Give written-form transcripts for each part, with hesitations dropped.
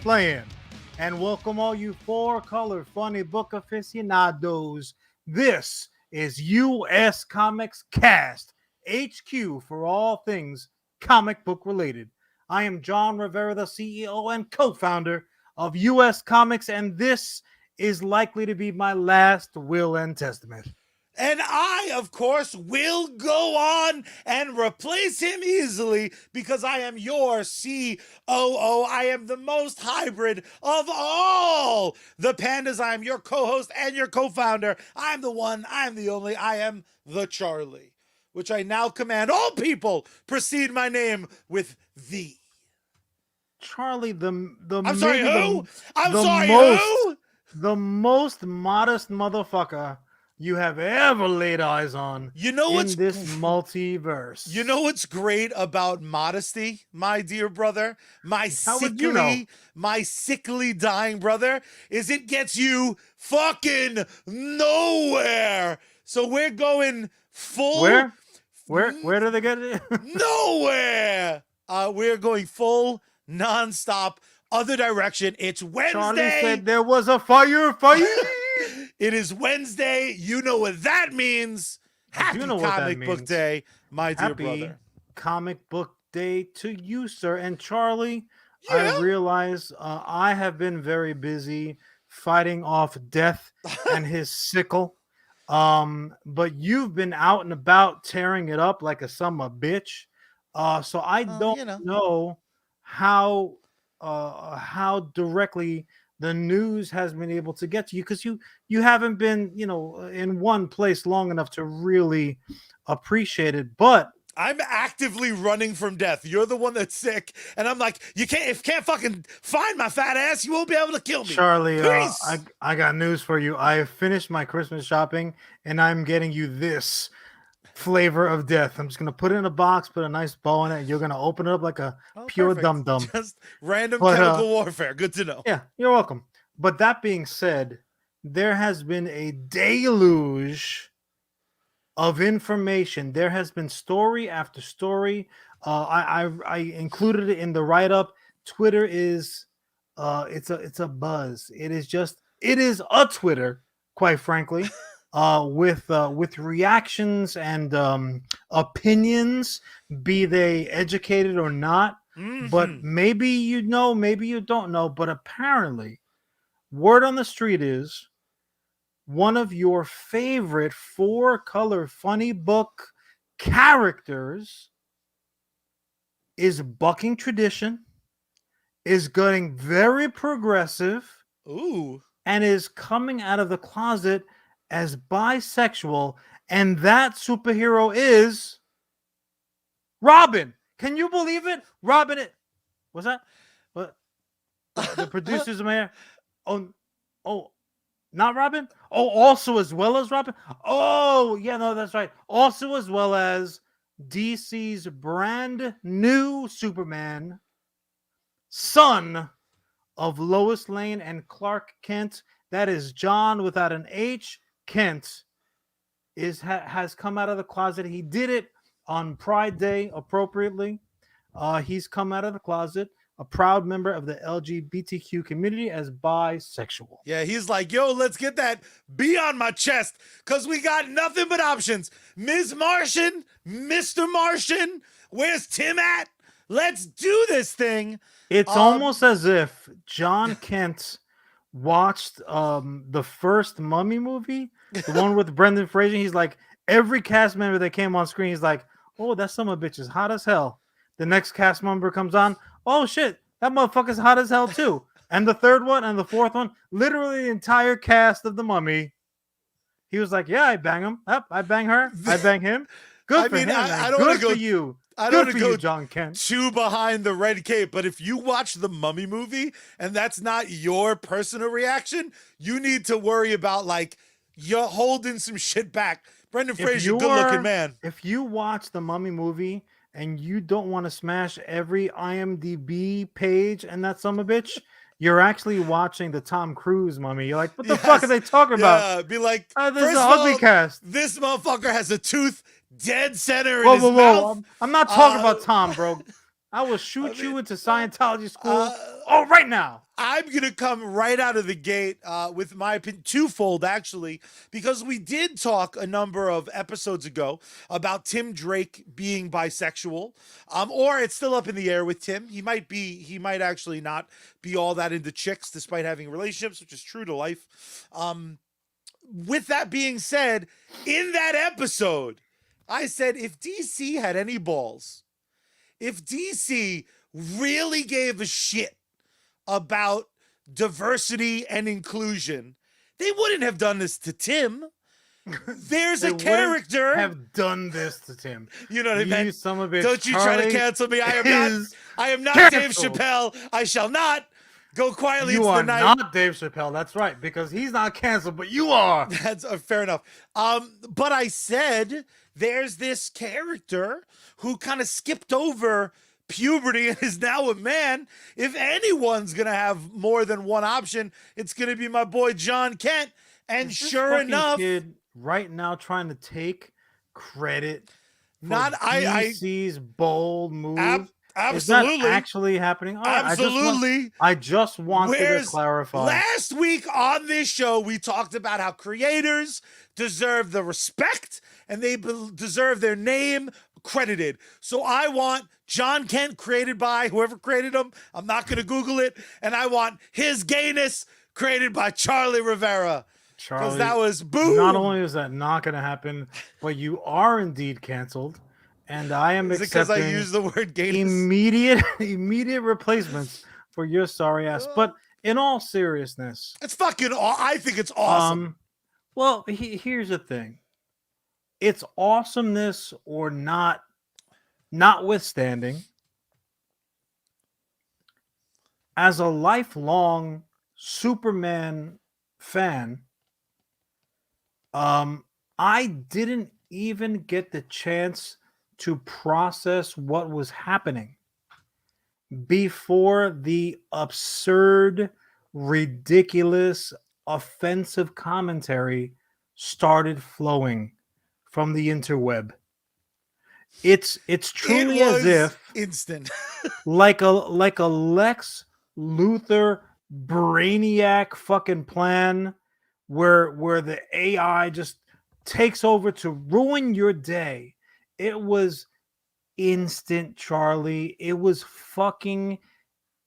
playing. And welcome all you four-color funny book aficionados. This is US Comics Cast, HQ for all things comic book related. I am John Rivera, the CEO and co-founder of US Comics, and this is likely to be my last will and testament. And I, of course, will go on and replace him easily because I am your COO. I am the most hybrid of all the pandas. I am your co-host and your co-founder. I'm the one, I'm the only, I am the Charlie, which I now command all people precede my name with thee. Charlie, I'm sorry, who? I'm the sorry, most, who? the most modest motherfucker you have ever laid eyes on in this multiverse. You know what's great about modesty, my dear brother? My sickly dying brother, is it gets you fucking nowhere. So we're going full. Where do they get it? Nowhere. We're going full, nonstop, other direction. It's Wednesday. Charlie said there was a fire. It is Wednesday. You know what that means. Happy Comic Book Day, my dear brother. Comic Book Day to you, sir. And Charlie, I realize I have been very busy fighting off death and his sickle. But you've been out and about tearing it up like a son of a bitch. So I don't know how directly the news has been able to get to you, because you haven't been, in one place long enough to really appreciate it. But I'm actively running from death. You're the one that's sick, and I'm like, you can't fucking find my fat ass, you won't be able to kill me. Charlie, I got news for you. I have finished my Christmas shopping, and I'm getting you this flavor of death. I'm just gonna put it in a box, put a nice bow in it. You're gonna open it up like a pure dum dum. Just random chemical warfare. Good to know. Yeah, you're welcome. But that being said, there has been a deluge of information. There has been story after story. I included it in the write up. Twitter is it's a buzz. It is a Twitter, quite frankly. With reactions and opinions, be they educated or not. But maybe you know, maybe you don't know. But apparently, word on the street is one of your favorite four-color funny book characters is bucking tradition, is getting very progressive, and is coming out of the closet as bisexual, and that superhero is Robin. Can you believe it? Robin, what's that? What? The producers are here. Oh, not Robin? Oh, also as well as Robin? Oh, yeah, no, that's right. Also as well as DC's brand new Superman, son of Lois Lane and Clark Kent. That is John without an H. Kent has come out of the closet. He did it on Pride Day appropriately. He's come out of the closet, a proud member of the LGBTQ community, as bisexual. Yeah, he's like, yo, let's get that B on my chest, because we got nothing but options. Ms. Martian, Mr. Martian, where's Tim at? Let's do this thing. It's almost as if John Kent watched the first Mummy movie, the one with Brendan Fraser. He's like, every cast member that came on screen, he's like, oh, that son of a bitch is hot as hell. The next cast member comes on, oh shit, that motherfucker's hot as hell too. And the third one and the fourth one, literally the entire cast of the Mummy. He was like, yeah, I bang him. Yep, I bang her. I bang him. Good for him. I don't want to go you. I don't want to go John Kent. Too behind the red cape, but if you watch the Mummy movie and that's not your personal reaction, you need to worry about, like, you're holding some shit back. Brendan Fraser, good-looking man. If you watch the Mummy movie and you don't want to smash every IMDb page and that son of a bitch, you're actually watching the Tom Cruise Mummy. You're like, what the fuck are they talking about? Yeah, be like, this is an ugly cast. This motherfucker has a tooth dead center in his mouth. I'm not talking about Tom, bro. I will shoot you into Scientology school right now. I'm going to come right out of the gate with my opinion, twofold actually, because we did talk a number of episodes ago about Tim Drake being bisexual, or it's still up in the air with Tim. He might actually not be all that into chicks despite having relationships, which is true to life. With that being said, in that episode, I said if DC had any balls, if DC really gave a shit about diversity and inclusion, they wouldn't have done this to Tim. There's They a wouldn't character. have done this to Tim. You know what I You meant? son of a bitch. Don't you try to Charlie cancel me. I is am not Dave canceled. Chappelle. I shall not go quietly You into are the night. not Dave Chappelle. That's right, because he's not canceled, but you are. That's fair enough. But I said there's this character who kind of skipped over puberty and is now a man. If anyone's gonna have more than one option, it's gonna be my boy John Kent. And Is this sure fucking enough, kid right now trying to take credit for not I DC's bold move. Is absolutely, that actually happening? All right, absolutely. I just wanted to Whereas clarify. last week on this show, we talked about how creators deserve the respect and they deserve their name credited. So I want John Kent created by whoever created him. I'm not going to Google it. And I want his gayness created by Charlie Rivera. Because Charlie, that was boom. not only is that not going to happen, but you are indeed canceled, and I am Is it because I accepting used the word gayness? immediate replacements for your sorry ass. But in all seriousness, It's fucking I think it's awesome. Well, here's the thing. It's awesomeness or not, notwithstanding, as a lifelong Superman fan, I didn't even get the chance to process what was happening before the absurd, ridiculous, offensive commentary started flowing from the interweb. It's truly it was as if instant. like a Lex Luthor brainiac fucking plan where the AI just takes over to ruin your day. It was instant, Charlie. It was fucking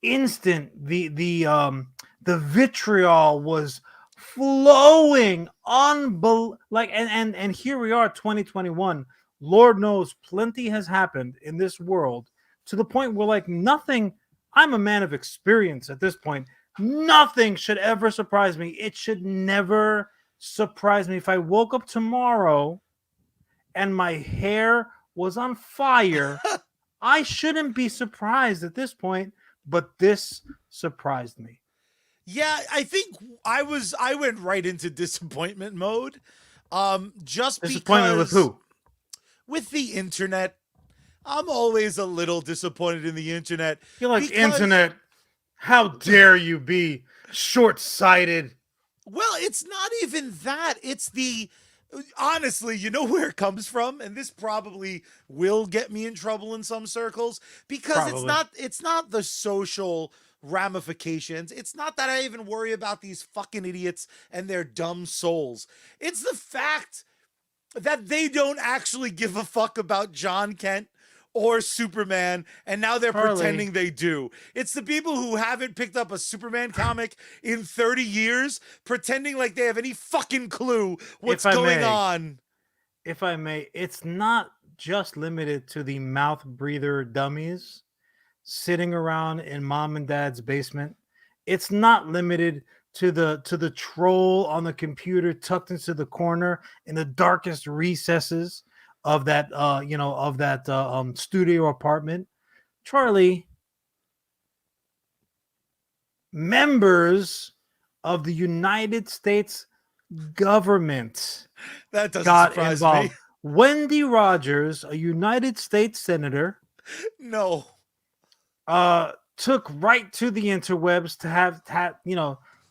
instant. The vitriol was flowing and here we are 2021. Lord knows plenty has happened in this world to the point where like nothing, I'm a man of experience at this point. Nothing should ever surprise me. It should never surprise me. If I woke up tomorrow and my hair was on fire, I shouldn't be surprised at this point, but this surprised me. Yeah, I think I went right into disappointment mode. Just Disappointment because with who? With the internet. I'm always a little disappointed in the internet. You're like, because- internet, how dare you be short-sighted? Well, it's not even that. It's the honestly, you know where it comes from, and this probably will get me in trouble in some circles because Probably. it's not the social ramifications. It's not that I even worry about these fucking idiots and their dumb souls. It's the fact that they don't actually give a fuck about John Kent or Superman, and now they're Charlie. pretending they do. It's the people who haven't picked up a Superman comic in 30 years, pretending like they have any fucking clue what's If I going may. on. If I may, it's not just limited to the mouth breather dummies sitting around in mom and dad's basement. It's not limited to the troll on the computer tucked into the corner in the darkest recesses of that studio apartment. Charlie, members of the United States government That doesn't got surprise involved. me. Wendy Rogers, a United States senator, No. took right to the interwebs to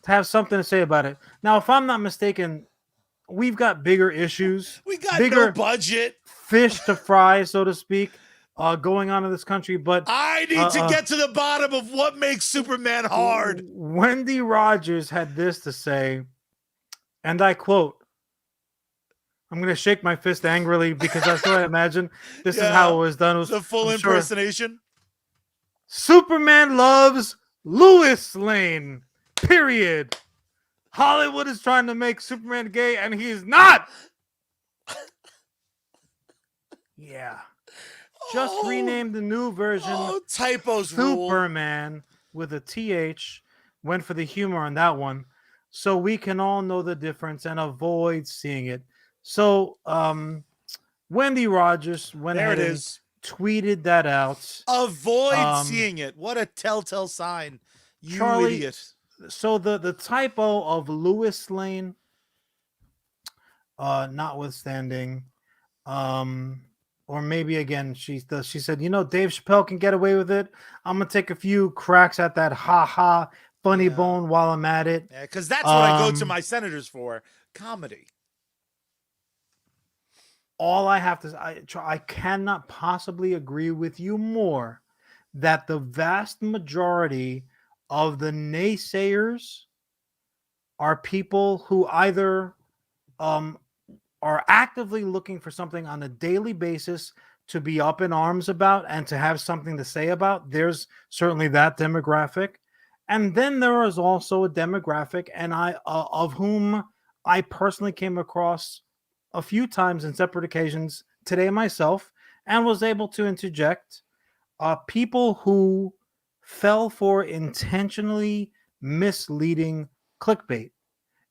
have something to say about it. Now, if I'm not mistaken, we've got bigger issues, We got no bigger budget. fish to fry, so to speak. going on in this country. But I need to get to the bottom of what makes Superman hard. Wendy Rogers had this to say, and I quote, I'm going to shake my fist angrily because that's what I imagine this is how it was done. It was The full impersonation. Superman loves Lois Lane, period. Hollywood is trying to make Superman gay, and he's not. Yeah. Just rename the new version typos rule. Superman with a TH. Went for the humor on that one. So we can all know the difference and avoid seeing it. So Wendy Rogers went There ahead it and is. tweeted that out. Avoid seeing it. What a telltale sign. You Charlie, idiot. So the typo of Lois Lane, notwithstanding, or maybe again she said, you know, Dave Chappelle can get away with it. I'm gonna take a few cracks at that funny bone while I'm at it. Yeah, because that's what I go to my senators for. Comedy. All I have to I cannot possibly agree with you more that the vast majority of the naysayers are people who either are actively looking for something on a daily basis to be up in arms about and to have something to say about. There's certainly that demographic. And then there is also a demographic, and of whom I personally came across a few times in separate occasions today myself, and was able to interject people who fell for intentionally misleading clickbait.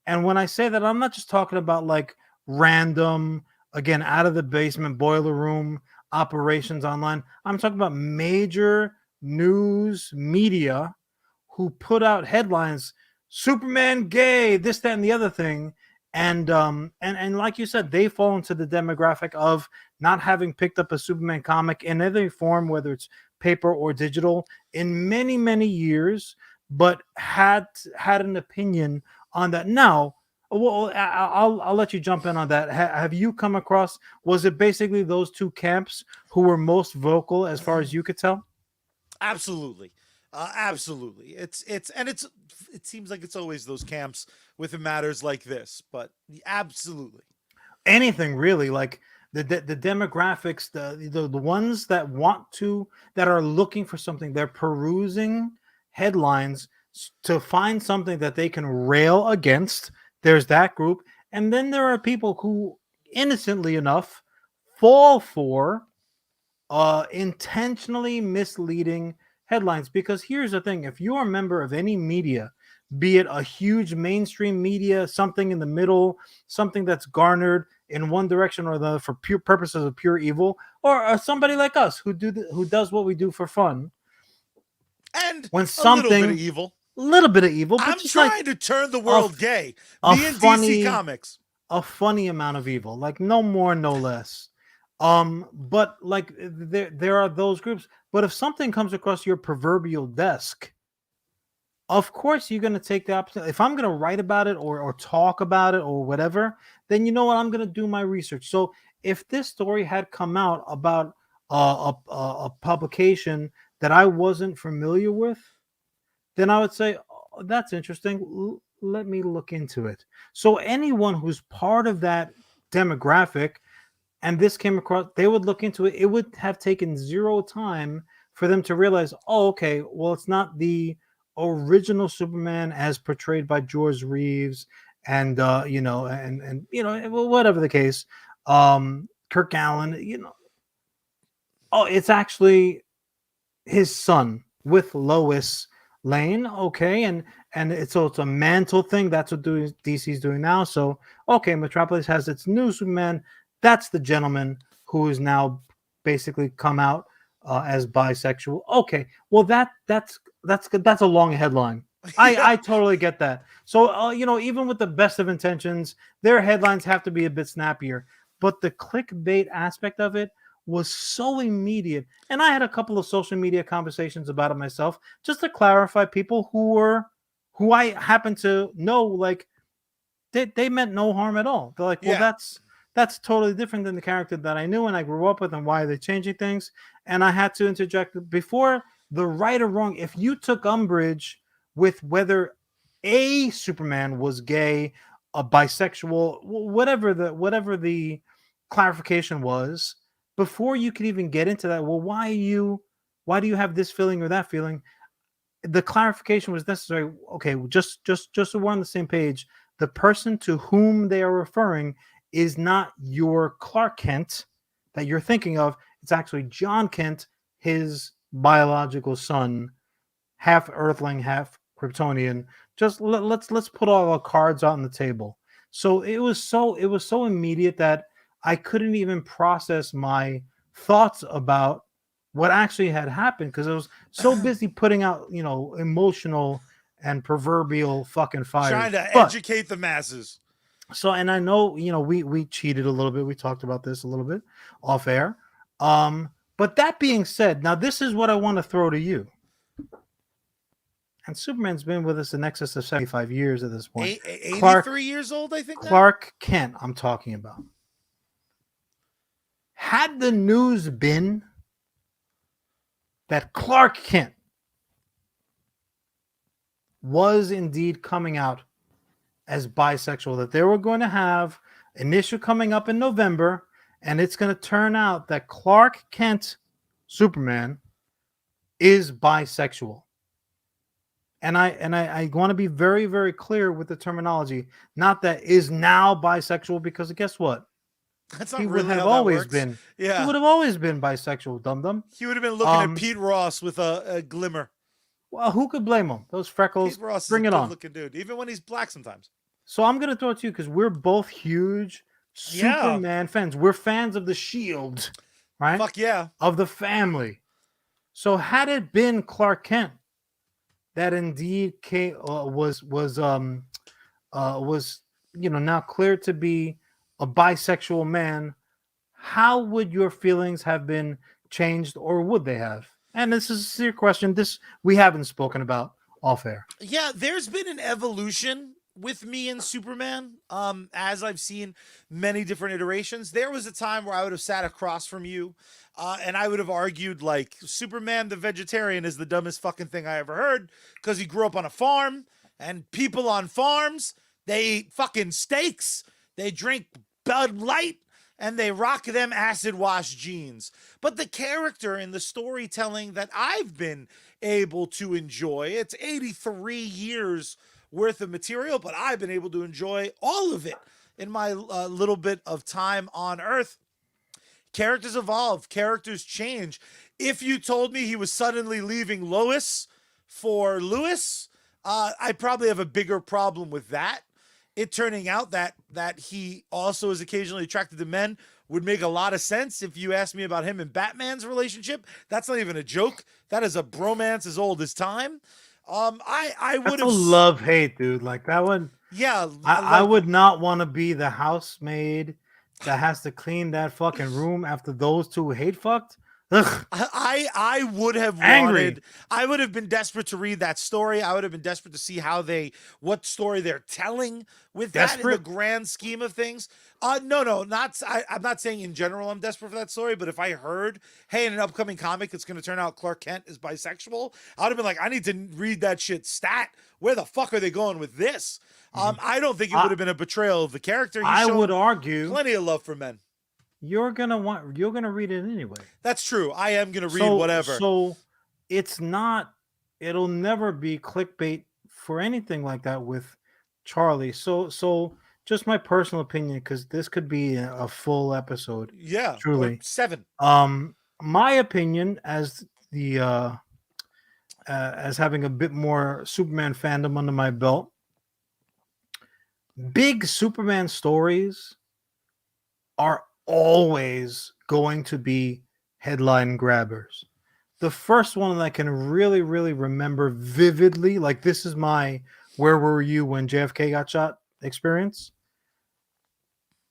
And when I say that, I'm not just talking about like random, again, out of the basement boiler room operations online. I'm talking about major news media who put out headlines, Superman gay, this, that, and the other thing. And like you said, they fall into the demographic of not having picked up a Superman comic in any form, whether it's paper or digital, in many, many years, but had an opinion on that. Now, well, I'll let you jump in on that. Have you come across? Was it basically those two camps who were most vocal, as far as you could tell? Absolutely. Absolutely. It seems like it's always those camps with matters like this, but absolutely. Anything really, like the demographics, the ones that are looking for something, they're perusing headlines to find something that they can rail against. There's that group, and then there are people who innocently enough fall for intentionally misleading headlines. Because here's the thing, if you're a member of any media, be it a huge mainstream media, something in the middle, something that's garnered in one direction or the other for pure purposes of pure evil, or somebody like us who does what we do for fun, and when a little bit of evil, but I'm just trying like to turn the world gay. Me and funny, DC Comics, a funny amount of evil, like no more, no less. But like there are those groups. But if something comes across your proverbial desk, of course you're going to take the opposite. If I'm going to write about it or talk about it or whatever, then you know what, I'm going to do my research. So if this story had come out about a publication that I wasn't familiar with, then I would say, oh, that's interesting. Let me look into it. So anyone who's part of that demographic and this came across, they would look into it. It would have taken zero time for them to realize, oh, okay, well, it's not the original Superman as portrayed by George Reeves and whatever the case, Kirk Allen, oh, it's actually his son with Lois Lane. Okay, and it's a mantle thing. That's what DC's doing now. So okay, Metropolis has its new Superman. That's the gentleman who is now basically come out as bisexual. Okay, well that's good. That's a long headline. I totally get that. So even with the best of intentions, their headlines have to be a bit snappier. But the clickbait aspect of it was so immediate, and I had a couple of social media conversations about it myself, just to clarify. People who I happen to know, like they meant no harm at all. They're like, well, That's totally different than the character that I knew and I grew up with, and why are they changing things? And I had to interject before the right or wrong. If you took umbrage with whether a Superman was gay, bisexual, whatever the clarification was, before you could even get into that, well, why do you have this feeling or that feeling? The clarification was necessary. Okay, just so we're on the same page, the person to whom they are referring is not your Clark Kent that you're thinking of. It's actually John Kent, his biological son, half Earthling, half Kryptonian. Just let's put all our cards out on the table. So it was so immediate that I couldn't even process my thoughts about what actually had happened because I was so busy putting out, emotional and proverbial fucking Trying fires. to But educate the masses. so, and I know, we cheated a little bit. We talked about this a little bit off air. But that being said, now this is what I want to throw to you. And Superman's been with us in excess of 75 years at this point. 83 years old, I think. Clark Kent, I'm talking about. Had the news been that Clark Kent was indeed coming out as bisexual, that they were going to have an issue coming up in November, and it's going to turn out that Clark Kent, Superman, is bisexual. And I want to be very, very clear with the terminology. Not that is now bisexual, because guess what? That's not He really would have how that always works. been. Yeah. He would have always been bisexual, dum dum. He would have been looking at Pete Ross with a glimmer. Well, who could blame him? Those freckles. Pete Ross Bring is it a on. good-looking dude, even when he's black sometimes. So I'm gonna throw it to you because we're both huge Superman fans. We're fans of the Shield, right? Fuck yeah. Of the family. So had it been Clark Kent that indeed was now cleared to be a bisexual man, how would your feelings have been changed, or would they have? And this is a serious question. This we haven't spoken about off air. Yeah, there's been an evolution with me and Superman. As I've seen many different iterations. There was a time where I would have sat across from you, and I would have argued like Superman the vegetarian is the dumbest fucking thing I ever heard, because he grew up on a farm, and people on farms, they eat fucking steaks, they drink Bud Light, and they rock them acid wash jeans. But the character and the storytelling that I've been able to enjoy, it's 83 years worth of material, but I've been able to enjoy all of it in my little bit of time on Earth. Characters evolve, characters change. If you told me he was suddenly leaving Lois for Lewis, I probably have a bigger problem with that. It turning out that he also is occasionally attracted to men would make a lot of sense if you asked me about him and Batman's relationship. That's not even a joke. That is a bromance as old as time. I would have love hate, dude. Like that one. Yeah, I would not want to be the housemaid that has to clean that fucking room after those two hate fucked. Ugh. I would have Angry. wanted, I would have been desperate to read that story. I would have been desperate to see what story they're telling with that in the grand scheme of things. No, I'm not saying in general I'm desperate for that story, but if I heard, hey, in an upcoming comic, it's going to turn out Clark Kent is bisexual, I would have been like, I need to read that shit stat. Where the fuck are they going with this? I don't think it would have been a betrayal of the character. I would argue plenty of love for men. You're gonna read it anyway. That's true. I am gonna read whatever. So it'll never be clickbait for anything like that with Charlie. So just my personal opinion, because this could be a full episode. Yeah, truly 7. My opinion as the as having a bit more Superman fandom under my belt. Big Superman stories are always going to be headline grabbers. The first one that I can really, really remember vividly, like this is my "Where were you when JFK got shot" experience.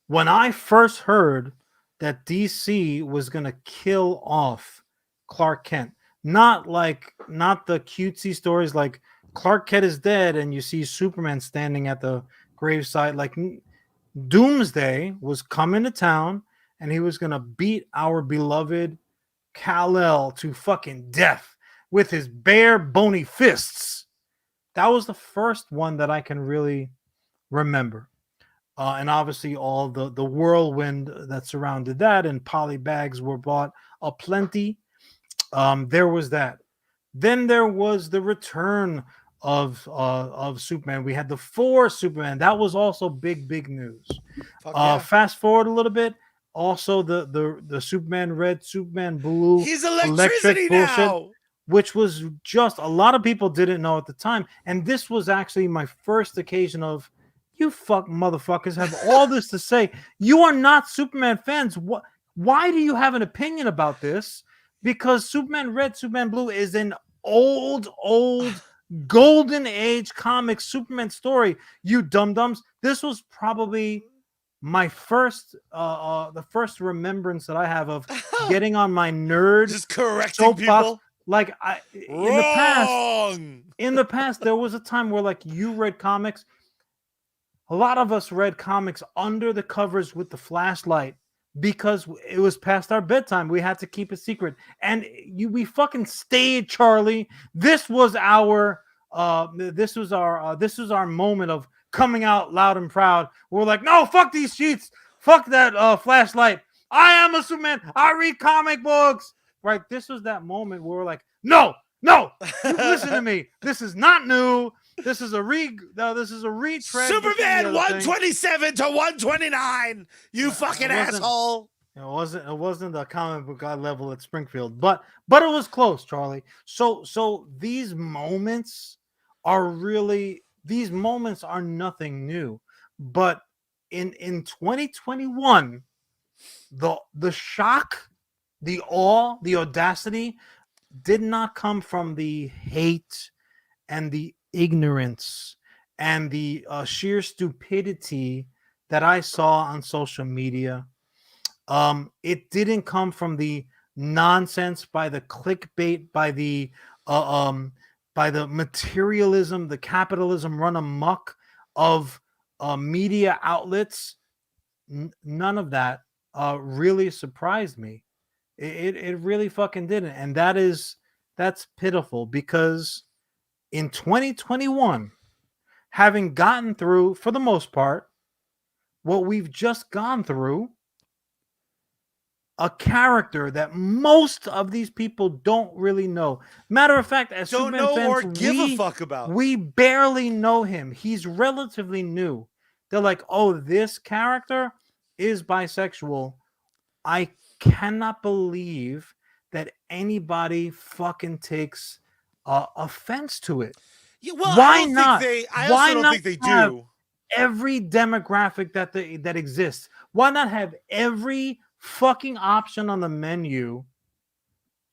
When I first heard that DC was going to kill off Clark Kent, not the cutesy stories like Clark Kent is dead and you see Superman standing at the graveside, like Doomsday was coming to town and he was gonna beat our beloved Kal-El to fucking death with his bare bony fists. That was the first one that I can really remember. And obviously all the whirlwind that surrounded that, and poly bags were bought aplenty. There was that. Then there was the return of Superman. We had the four Superman. That was also big news. Fuck yeah. Fast forward a little bit. Also, the Superman Red, Superman Blue, He's electricity bullshit, now. which was just a lot of people didn't know at the time. And this was actually my first occasion of, you fuck motherfuckers have all this to say. You are not Superman fans. What? Why do you have an opinion about this? Because Superman Red, Superman Blue is an old golden age comic Superman story. You dum-dums. This was probably my first the first remembrance that I have of getting on my nerd Just correcting soapbox. people. Like in the past, there was a time where like you read comics. A lot of us read comics under the covers with the flashlight because it was past our bedtime. We had to keep it secret, and we fucking stayed, Charlie. This was our moment of coming out loud and proud. We're like, no, fuck these sheets, fuck that flashlight. I am a Superman. I read comic books. Right? This was that moment where we're like, no, you listen to me. This is not new. This is a retread. Superman 127 to 129. You fucking asshole. It wasn't the comic book god level at Springfield, but it was close, Charlie. So these moments are nothing new. But in 2021, the shock, the awe, the audacity did not come from the hate and the ignorance and the sheer stupidity that I saw on social media. It didn't come from the nonsense, by the clickbait, by the materialism, the capitalism run amok of media outlets. None of that really surprised me. It really fucking didn't, and that's pitiful, because in 2021, having gotten through, for the most part, what we've just gone through, a character that most of these people don't really know. Matter of fact, as Don't Superman know fans, or give a fuck about. we barely know him. He's relatively new. They're like, oh, this character is bisexual. I cannot believe that anybody fucking takes offense to it. Yeah, well, Why I don't not? think they. I Why also don't not think they have do. every demographic that exists? Why not have every fucking option on the menu,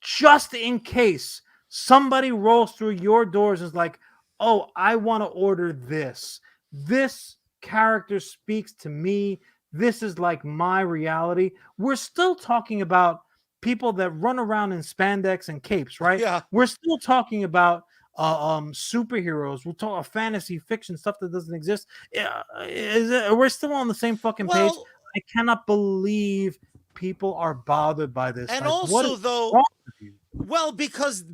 just in case somebody rolls through your doors and is like, oh, I want to order this. This character speaks to me. This is like my reality. We're still talking about people that run around in spandex and capes, right? Yeah. We're still talking about superheroes. We're talking fantasy fiction stuff that doesn't exist. We're still on the same fucking page. Well, I cannot believe people are bothered by this. and Like, also, what is though, wrong with you? well, because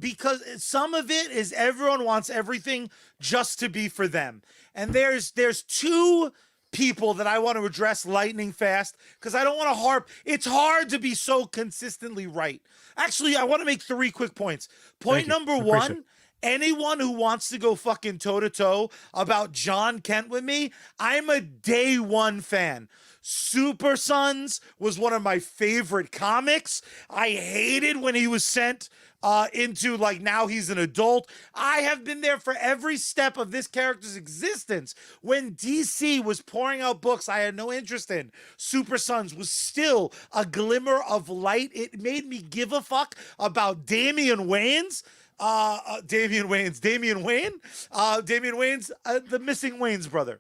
some of it is everyone wants everything just to be for them, and there's two people that I want to address lightning fast, because I don't want to harp. It's hard to be so consistently right. Actually, I want to make 3 quick points. Point number 1. Anyone who wants to go fucking toe-to-toe about John Kent with me, I'm a day one fan. Super Sons was one of my favorite comics. I hated when he was sent into, like, now he's an adult. I have been there for every step of this character's existence. When DC was pouring out books I had no interest in, Super Sons was still a glimmer of light. It made me give a fuck about Damian Wayne's. Damian Wayne's the missing Wayne's brother.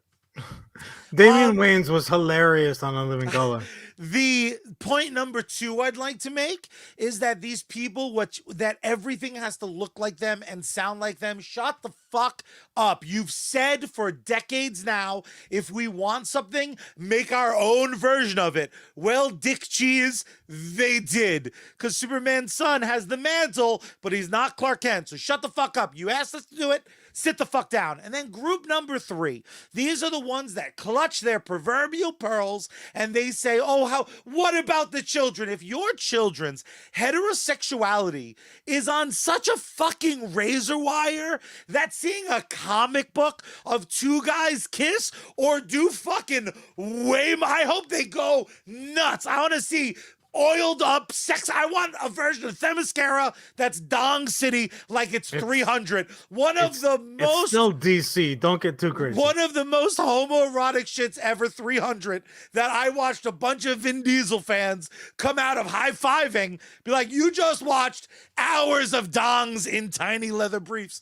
Damian Wayans was hilarious on A Living Color. The point number 2 I'd like to make is that these people, that everything has to look like them and sound like them. Shut the fuck up. You've said for decades now, if we want something, make our own version of it. Well, Dick Cheese, they did. Because Superman's son has the mantle, but he's not Clark Kent. So shut the fuck up. You asked us to do it. Sit the fuck down. And then group number 3. These are the ones that clutch their proverbial pearls and they say, oh, what about the children? If your children's heterosexuality is on such a fucking razor wire that seeing a comic book of 2 guys kiss or do fucking I hope they go nuts. I want to see oiled up sex. I want a version of Themyscira that's Dong City like it's 300. It's still DC. Don't get too crazy. One of the most homoerotic shits ever, 300, that I watched a bunch of Vin Diesel fans come out of high-fiving, be like, you just watched hours of dongs in tiny leather briefs.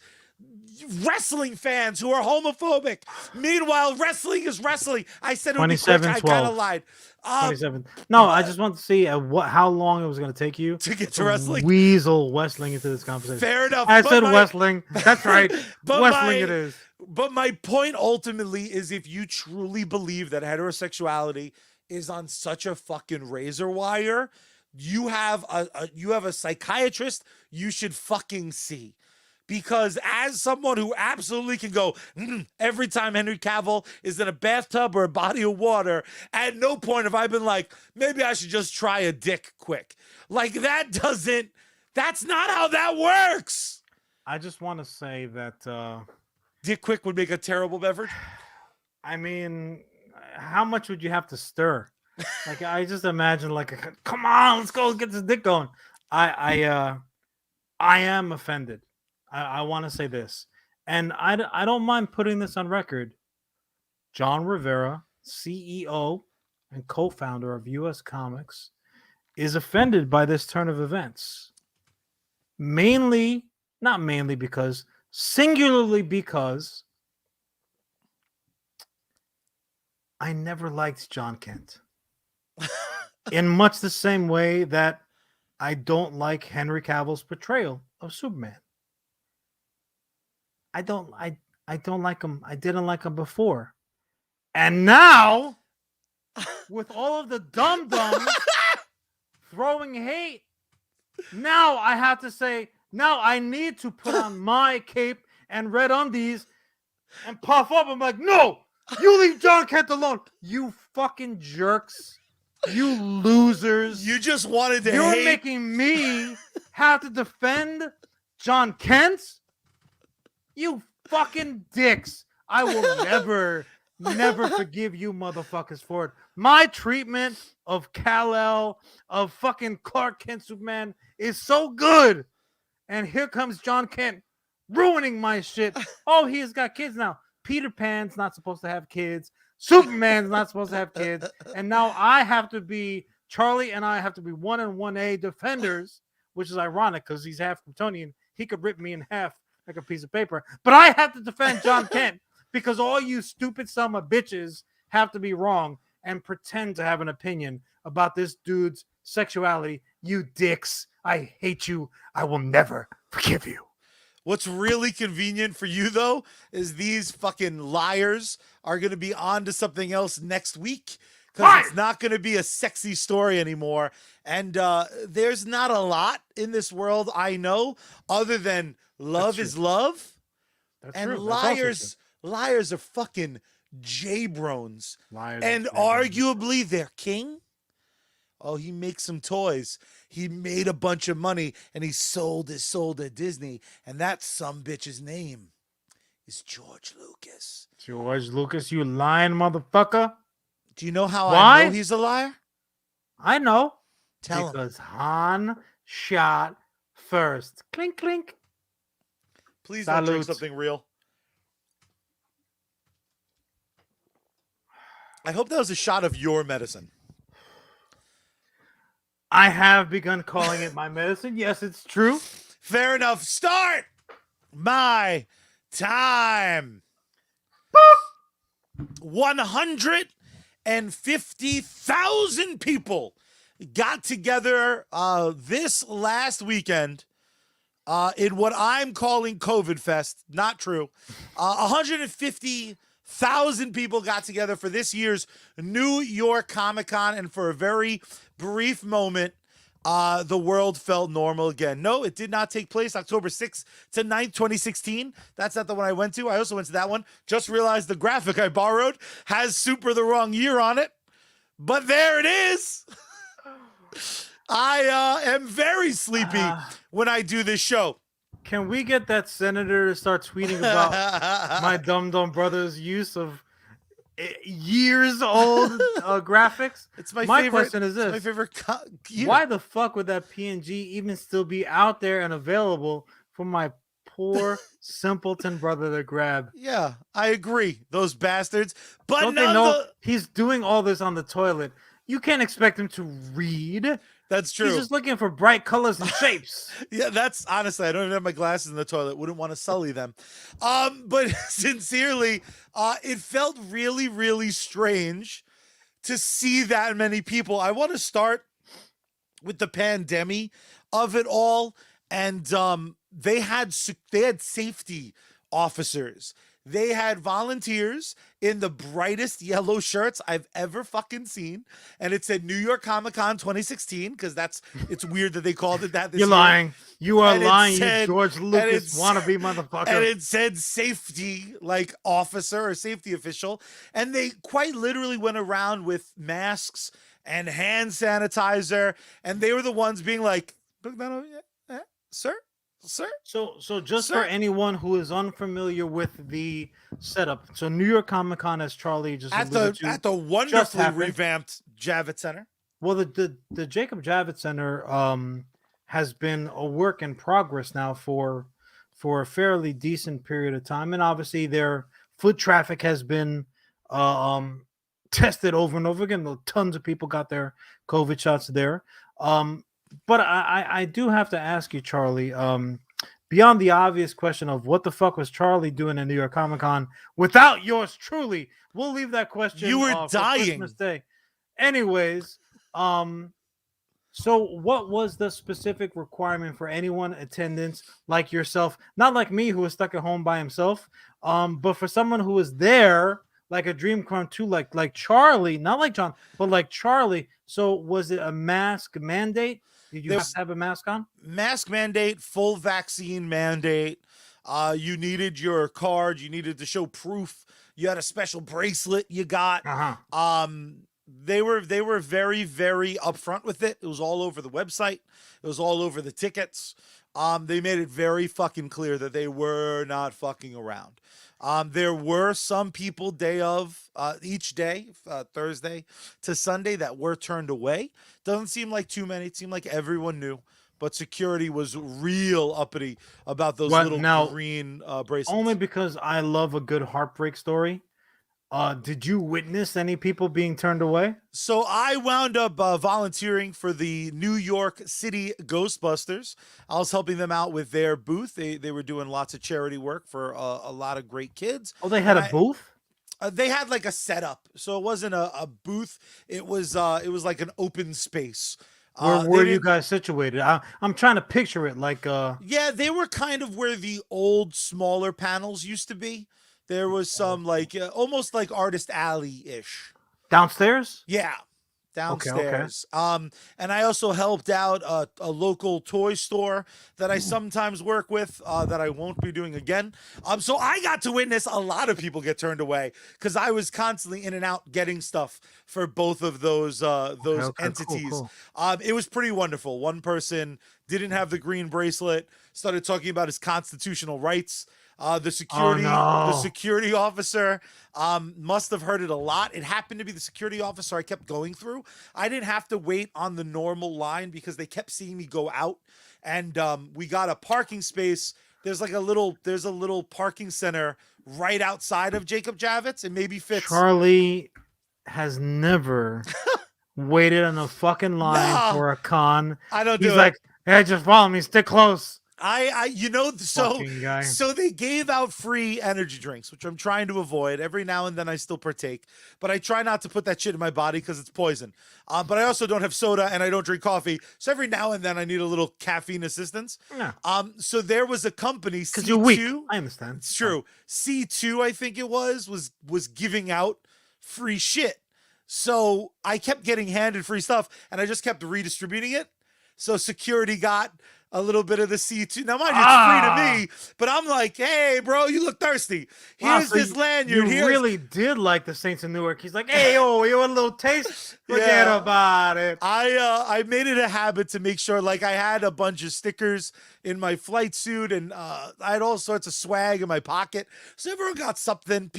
Wrestling fans who are homophobic. Meanwhile, wrestling is wrestling. I said it would be quick. I kind of lied. 27. No, I just want to see how long it was going to take you to get to wrestling. Weasel Wrestling into this conversation. Fair enough. I said wrestling. That's right. Wrestling it is. But my point ultimately is if you truly believe that heterosexuality is on such a fucking razor wire, you have a psychiatrist you should fucking see. Because as someone who absolutely can go every time Henry Cavill is in a bathtub or a body of water, at no point have I been like, maybe I should just try a dick quick. Like that's not how that works. I just want to say that Dick quick would make a terrible beverage. I mean, how much would you have to stir? Like, I just imagine come on, let's go get this dick going. I am offended. I want to say this, and I don't mind putting this on record. John Rivera, CEO and co-founder of US Comics, is offended by this turn of events. Singularly because I never liked John Kent. In much the same way that I don't like Henry Cavill's portrayal of Superman. I don't like him. I didn't like him before. And now, with all of the dum-dums throwing hate, now I have to say, now I need to put on my cape and red undies and puff up. I'm like, no, you leave John Kent alone. You fucking jerks. You losers. You just wanted to You're hate. making me have to defend John Kent? You fucking dicks. I will never forgive you motherfuckers for it. My treatment of Kal-El, of fucking Clark Kent Superman is so good. And here comes John Kent ruining my shit. Oh, he's got kids now. Peter Pan's not supposed to have kids. Superman's not supposed to have kids. And now Charlie and I have to be 1 and 1A defenders, which is ironic because he's half Kryptonian. He could rip me in half like a piece of paper. But I have to defend John Kent because all you stupid son of bitches have to be wrong and pretend to have an opinion about this dude's sexuality. You dicks. I hate you. I will never forgive you. What's really convenient for you, though, is these fucking liars are going to be on to something else next week because it's not going to be a sexy story anymore. And there's not a lot in this world I know other than love is love. That's and true. liars are fucking jabrones. Liars and are arguably their king. Oh, he makes some toys. He made a bunch of money and he sold his soul to Disney. And that some bitch's name is George Lucas. George Lucas, you lying motherfucker. Do you know how Why? I know he's a liar? I know. Tell him. Because Han shot first. Clink, clink. Please don't drink Salute. something real. I hope that was a shot of your medicine. I have begun calling it my medicine. Yes, it's true. Fair enough. Start my time. 150,000 people got together this last weekend in what I'm calling COVID Fest. Not true. 150,000 people got together for this year's New York Comic Con, and for a very brief moment, the world felt normal again. No, it did not take place October 6th to 9th, 2016. That's not the one I went to. I also went to that one. Just realized the graphic I borrowed has super the wrong year on it. But there it is. I am very sleepy when I do this show. Can we get that senator to start tweeting about my Dum Dum Brothers' use of years old graphics? It's my My favorite. question is this: my favorite. why the fuck would that PNG even still be out there and available for my poor simpleton brother to grab? Yeah, I agree. Those bastards. But Don't they know he's doing all this on the toilet? You can't expect him to read. That's true. He's just looking for bright colors and shapes. Yeah, that's honestly, I don't even have my glasses in the toilet. Wouldn't want to sully them. But sincerely, it felt really, really strange to see that many people. I want to start with the pandemic of it all, and they had safety officers. They had volunteers in the brightest yellow shirts I've ever fucking seen. And it said New York Comic Con 2016, because it's weird that they called it that this You're year. lying. You are And it lying, said- you George Lucas wannabe motherfucker. And it said safety, like officer or safety official. And they quite literally went around with masks and hand sanitizer. And they were the ones being like, sir? So just Sir. for anyone who is unfamiliar with the setup, so New York Comic Con, as Charlie just At alluded to, the wonderfully happened. revamped Javits Center. well, the Jacob Javits Center has been a work in progress now for a fairly decent period of time, and obviously their foot traffic has been tested over and over again. Tons of people got their COVID shots there. But I do have to ask you, Charlie, beyond the obvious question of what the fuck was Charlie doing in New York Comic Con without yours truly, we'll leave that question. You were for dying. Christmas Day. Anyways, so what was the specific requirement for anyone attendance like yourself, not like me who was stuck at home by himself, but for someone who was there, like a dream come true, like Charlie, not like John, but like Charlie. So was it a mask mandate? Did you have to have a mask on? Mask mandate, full vaccine mandate. You needed your card. You needed to show proof. You had a special bracelet you got. They were very, very upfront with it. It was all over the website. It was all over the tickets. They made it very fucking clear that they were not fucking around. There were some people each day, Thursday to Sunday, that were turned away. Doesn't seem like too many. It seemed like everyone knew, but security was real uppity about those green bracelets. Only because I love a good heartbreak story. Did you witness any people being turned away? So I wound up volunteering for the New York City Ghostbusters. I was helping them out with their booth. They were doing lots of charity work for a lot of great kids. Oh, they had a booth? They had like a setup. So it wasn't a booth. It was like an open space. Where were you guys situated? I'm trying to picture it like Yeah, they were kind of where the old smaller panels used to be. There was some like almost like Artist Alley-ish. Downstairs? Yeah, downstairs. And I also helped out a local toy store that I sometimes work with that I won't be doing again. So I got to witness a lot of people get turned away because I was constantly in and out getting stuff for both of those entities. Cool. It was pretty wonderful. One person didn't have the green bracelet, started talking about his constitutional rights. The security officer must have heard it a lot. It happened to be the security officer I kept going through. I didn't have to wait on the normal line because they kept seeing me go out, and we got a parking space. There's a little parking center right outside of Jacob Javits. It maybe fits. Charlie has never waited on a fucking line for a con. I don't He's do like, hey, just follow me, stick close. Fucking guy. So they gave out free energy drinks, which I'm trying to avoid. Every now and then I still partake, but I try not to put that shit in my body because it's poison. But I also don't have soda and I don't drink coffee, so every now and then I need a little caffeine assistance. Yeah. So there was a company, Because you're weak. C2. I understand. It's true. C2, I think it was giving out free shit. So I kept getting handed free stuff, and I just kept redistributing it. So security got a little bit of the C2. Now, mind you, it's free to me, but I'm like, hey, bro, you look thirsty. Wow, Here's so this lanyard. You really did like the Saints of Newark. He's like, hey, oh, you want a little taste? Forget Yeah. about it. I made it a habit to make sure, like, I had a bunch of stickers in my flight suit, and I had all sorts of swag in my pocket. So everyone got something. A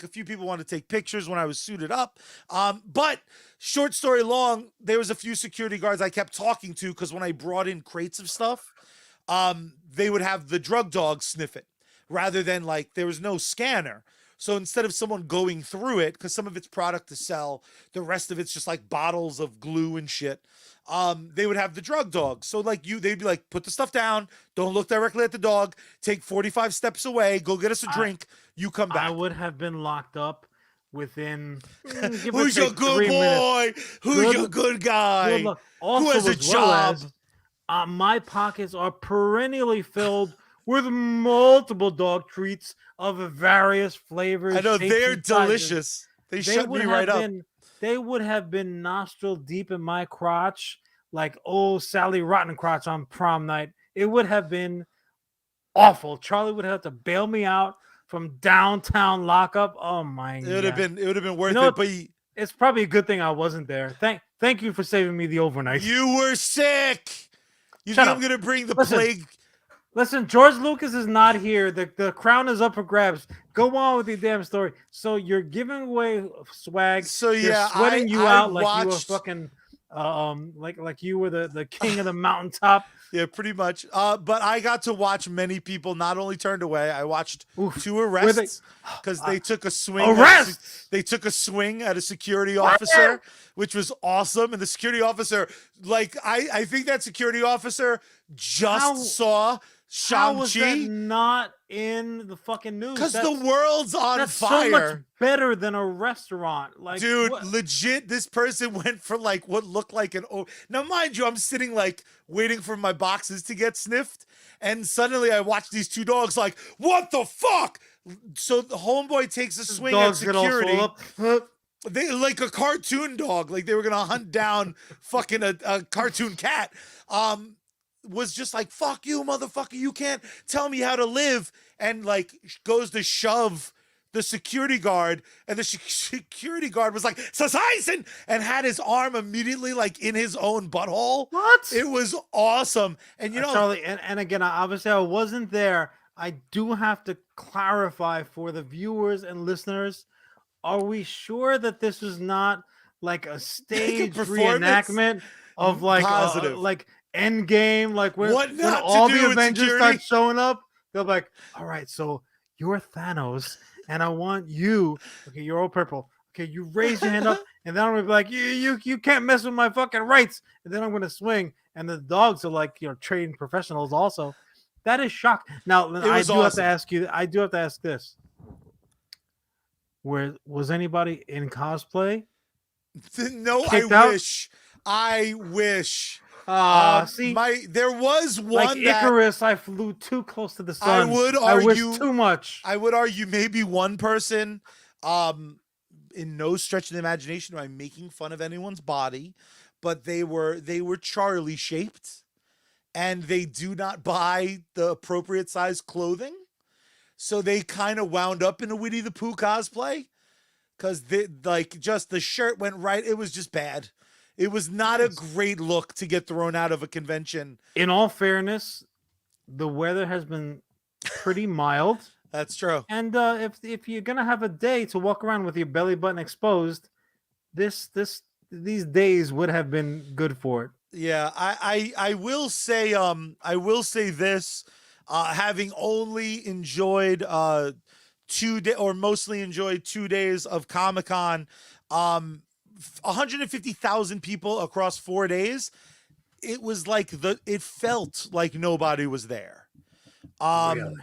few people want to take pictures when I was suited up. But short story long, there was a few security guards I kept talking to because when I brought in crates of stuff, they would have the drug dog sniff it rather than, like, there was no scanner. So instead of someone going through it, because some of it's product to sell, the rest of it's just like bottles of glue and shit. They would have the drug dog. So they'd be like, put the stuff down, don't look directly at the dog, take 45 steps away, go get us a drink, you come back. I would have been locked up within. Give or Who's your take good 3 boy? minutes. Who's your good guy? Good luck. Also, Who has a as well job? as, my pockets are perennially filled with multiple dog treats of various flavors. I know, shapes, they're and sizes. delicious. They shut would me have right up. been, They would have been nostril deep in my crotch, like old Sally Rotten crotch on prom night. It would have been awful. Charlie would have to bail me out from downtown lockup. Oh my god! It would have been worth know it, but It's probably a good thing I wasn't there. Thank you for saving me the overnight. you were sick. You Shut think up. I'm gonna bring the Listen. plague? Listen, George Lucas is not here. The crown is up for grabs. Go on with your damn story. So you're giving away swag. So They're yeah, sweating you I out like you were watched- fucking like you were the king of the mountaintop. Yeah, pretty much. But I got to watch many people not only turned away. I watched Oof. 2 Were arrests because they took a swing. Arrest! They took a swing at a security officer, which was awesome. And the security officer, like, I think that security officer just How- saw How was that Shang-Chi not in the fucking news? because the world's on that's fire. so much better than a restaurant. Like, Dude, what- legit, this person went for like what looked like an now, mind you, I'm sitting like waiting for my boxes to get sniffed, and suddenly I watch these 2 dogs like, what the fuck? So the homeboy takes a swing at dogs get all security. swole up. They like a cartoon dog, like they were gonna hunt down fucking a cartoon cat. Was just like, fuck you, motherfucker, you can't tell me how to live, and like goes to shove the security guard, and the security guard was like, "Sasaisin," and had his arm immediately like in his own butthole. What? It was awesome. And you know, Charlie, and again, obviously I wasn't there. I do have to clarify for the viewers and listeners: are we sure that this was not like a stage performance? reenactment of Positive. like Endgame, like when not to all do the with Avengers security? start showing up? They'll be like, all right, so you're Thanos, and I want you. Okay, you're all purple. Okay, you raise your hand up, and then I'm gonna be like, you can't mess with my fucking rights. And then I'm gonna swing, and the dogs are like, trained professionals also. That is shock. Now I was do have awesome. to ask you. I do have to ask this: where was anybody in cosplay? no, Kicked out? I wish. See, There was one like that Icarus, I flew too close to the sun. would I wish argue- too much. I would argue maybe one person, in no stretch of the imagination am I making fun of anyone's body, but they were Charlie shaped, and they do not buy the appropriate size clothing, so they kind of wound up in a Winnie the Pooh cosplay, because just the shirt went right. It was just bad. It was not a great look to get thrown out of a convention. In all fairness, the weather has been pretty mild. That's true. And if you're gonna have a day to walk around with your belly button exposed, these days would have been good for it. Yeah, I will say this, having only enjoyed 2 days of Comic-Con, 150,000 people across 4 days it was like it felt like nobody was there. Really?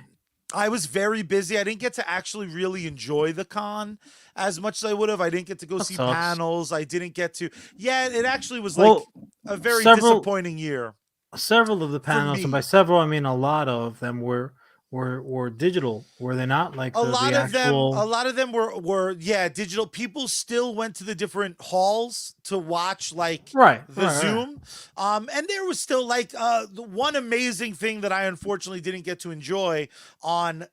I was very busy. I didn't get to actually really enjoy the con as much as I would have. I didn't get to go That see sucks. panels. I didn't get to. Yeah, it actually was like Well, a very several disappointing year several of the for panels, and by me. several I mean a lot of them were digital. Were they not? Like the A actual lot of them were yeah, digital. People still went to the different halls to watch like right, the right, right. Zoom. And there was still like the one amazing thing that I unfortunately didn't get to enjoy on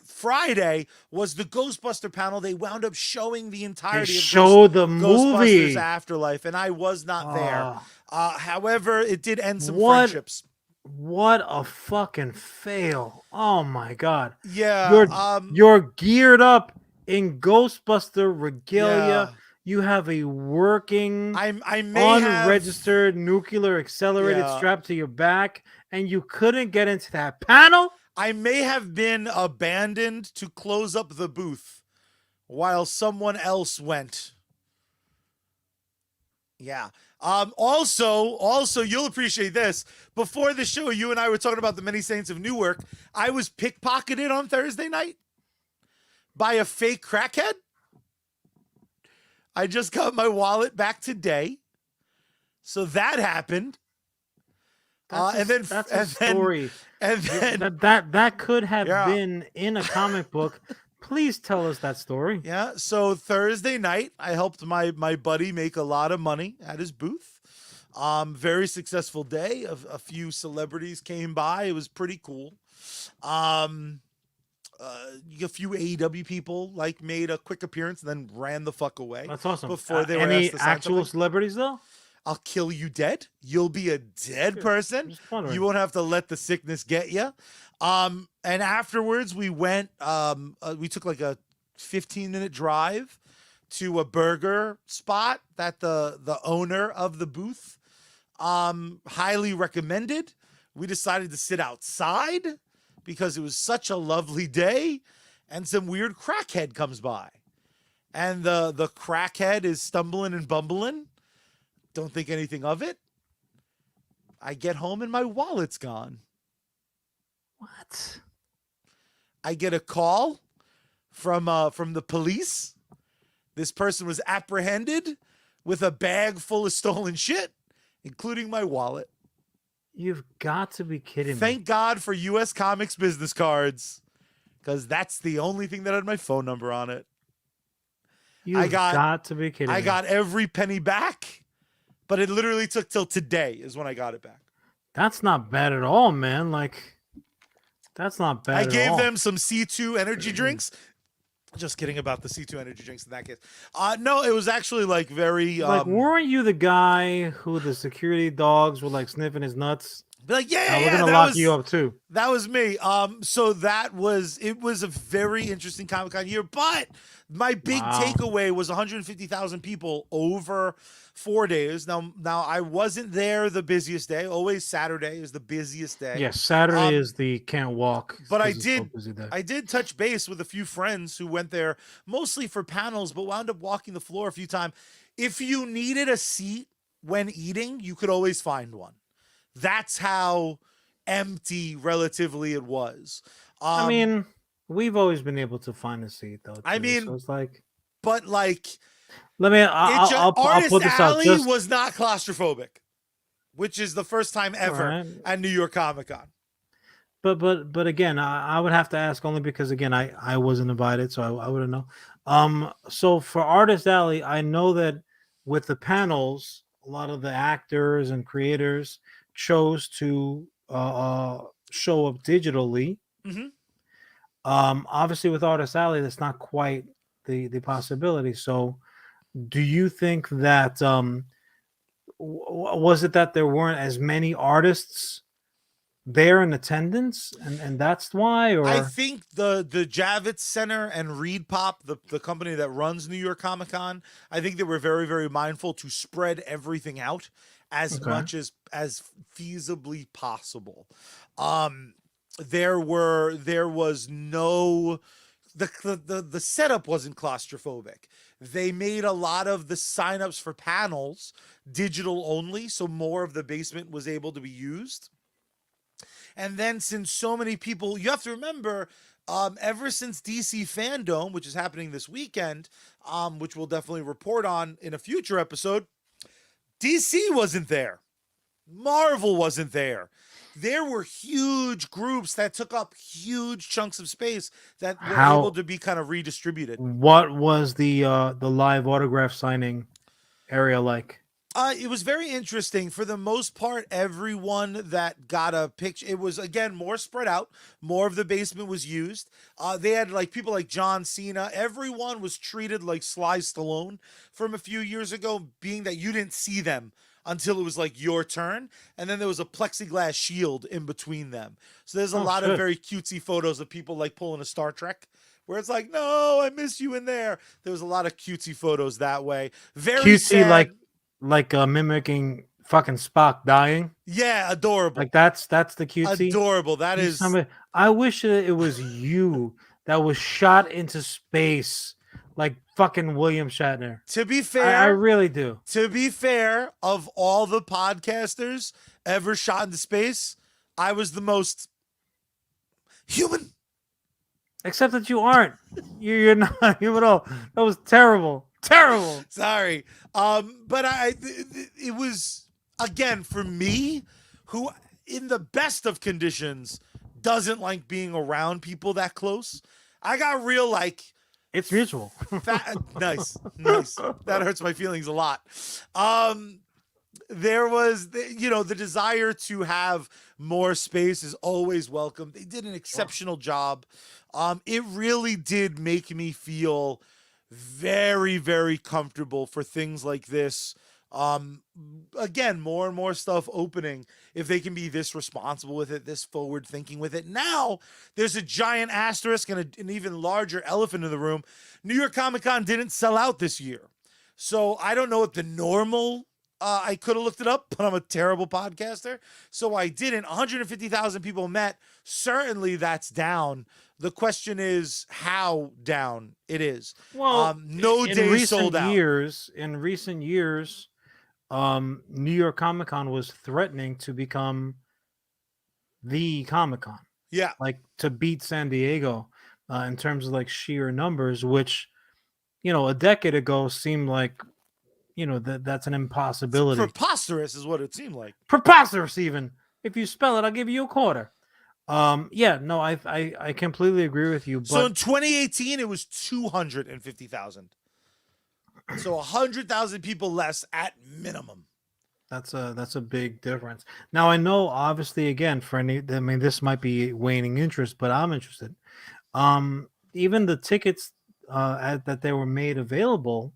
Friday was the Ghostbuster panel. They wound up showing the They entirety of showed the Ghostbusters movie. Afterlife, and I was not there. Uh, However, it did end some what friendships. what a fucking fail. Oh my god. Yeah, You're you're geared up in Ghostbuster yeah. regalia. You have a working I may have unregistered nuclear accelerated yeah. strapped to your back, and you couldn't get into that panel. I may have been abandoned to close up the booth while someone else went. Yeah. Also, you'll appreciate this. Before the show, you and I were talking about the Many Saints of Newark. I was pickpocketed on Thursday night by a fake crackhead. I just got my wallet back today. So that happened. That's a story. And then That could have yeah. been in a comic book. Please tell us that story. Yeah, so Thursday night, I helped my buddy make a lot of money at his booth. Very successful day. A few celebrities came by. It was pretty cool. A few AEW people like made a quick appearance and then ran the fuck away. That's awesome. Before they were any asked to sign actual something. celebrities though? I'll kill you dead. You'll be a dead Good. person. Just wondering. You won't have to let the sickness get you. And afterwards we went, we took like a 15-minute drive to a burger spot that the owner of the booth highly recommended. We decided to sit outside because it was such a lovely day, and some weird crackhead comes by. And the crackhead is stumbling and bumbling. Don't think anything of it. I get home and my wallet's gone. What? I get a call from the police. This person was apprehended with a bag full of stolen shit, including my wallet. You've got to be kidding me. Thank God for US Comics business cards, because that's the only thing that had my phone number on it. You've got to be kidding me. I got every penny back, but it literally took till today is when I got it back. That's not bad at all, man. Like, that's not bad I at gave all. them some C2 energy drinks. Just kidding about the C2 energy drinks in that case. No, it was actually like very Like, weren't you the guy who the security dogs were like sniffing his nuts? be like, yeah, We're gonna lock you up too. That was me. So it was a very interesting Comic-Con year, but my big takeaway was 150,000 people over 4 days. Now I wasn't there the busiest day. Always Saturday is the busiest day. Yes, Saturday is the can't walk. But 'cause it's so busy there. I did touch base with a few friends who went there mostly for panels, but wound up walking the floor a few times. If you needed a seat when eating, you could always find one. That's how empty relatively it was. I mean, we've always been able to find a seat though. I too, mean, so it's like, but like, let me. I'll Artist put this out. Alley Just was not claustrophobic, which is the first time ever right. at New York Comic Con. But again, I would have to ask only because again, I wasn't invited, so I wouldn't know. So for Artist Alley, I know that with the panels, a lot of the actors and creators chose to show up digitally. Mhm. Obviously, with Artist Alley, that's not quite the possibility. So, do you think that was it that there weren't as many artists there in attendance, and that's why? Or I think the Javits Center and Reed Pop, the company that runs New York Comic Con, I think they were very, very mindful to spread everything out as much as feasibly possible. There was no the setup wasn't claustrophobic. They made a lot of the signups for panels digital only, so more of the basement was able to be used. And then since so many people, you have to remember, ever since DC Fandom, which is happening this weekend, which we'll definitely report on in a future episode, DC wasn't there. Marvel wasn't there. There were huge groups that took up huge chunks of space that were able to be kind of redistributed. What was the live autograph signing area like? It was very interesting. For the most part, everyone that got a picture, it was again more spread out. More of the basement was used. They had like people like John Cena. Everyone was treated like Sly Stallone from a few years ago, being that you didn't see them until it was like your turn, and then there was a plexiglass shield in between them. So there's a lot of very cutesy photos of people like pulling a Star Trek, where it's like, no, I miss you in there. There was a lot of cutesy photos that way. Very cutesy, sad. like mimicking fucking Spock dying. Yeah, adorable. Like that's the cutesy. Adorable. That is. Somebody, I wish it was you that was shot into space like fucking William Shatner. To be fair, I really do. To be fair, of all the podcasters ever shot into space, I was the most human. Except that you aren't. You're not human at all. That was terrible. Terrible. Sorry. But it was, again, for me, who in the best of conditions doesn't like being around people that close. I got real like, it's mutual. Nice. That hurts my feelings a lot. There was, the desire to have more space is always welcome. They did an exceptional job. It really did make me feel very, very comfortable for things like this. Again, more and more stuff opening. If they can be this responsible with it, this forward thinking with it. Now there's a giant asterisk and an even larger elephant in the room. New York Comic Con didn't sell out this year. So I don't know what the normal, I could have looked it up, but I'm a terrible podcaster. So I didn't. 150,000 people met. Certainly that's down. The question is how down it is. Well, no day sold out. In recent years, New York Comic Con was threatening to become the Comic Con. Yeah. Like to beat San Diego in terms of like sheer numbers, which, a decade ago seemed like, that's an impossibility. It's preposterous is what it seemed like. Preposterous even. If you spell it, I'll give you a quarter. I completely agree with you. But so in 2018, it was 250,000. So 100,000 people less at minimum. That's a big difference. Now I know, obviously, again, this might be waning interest, but I'm interested. Even the tickets that they were made available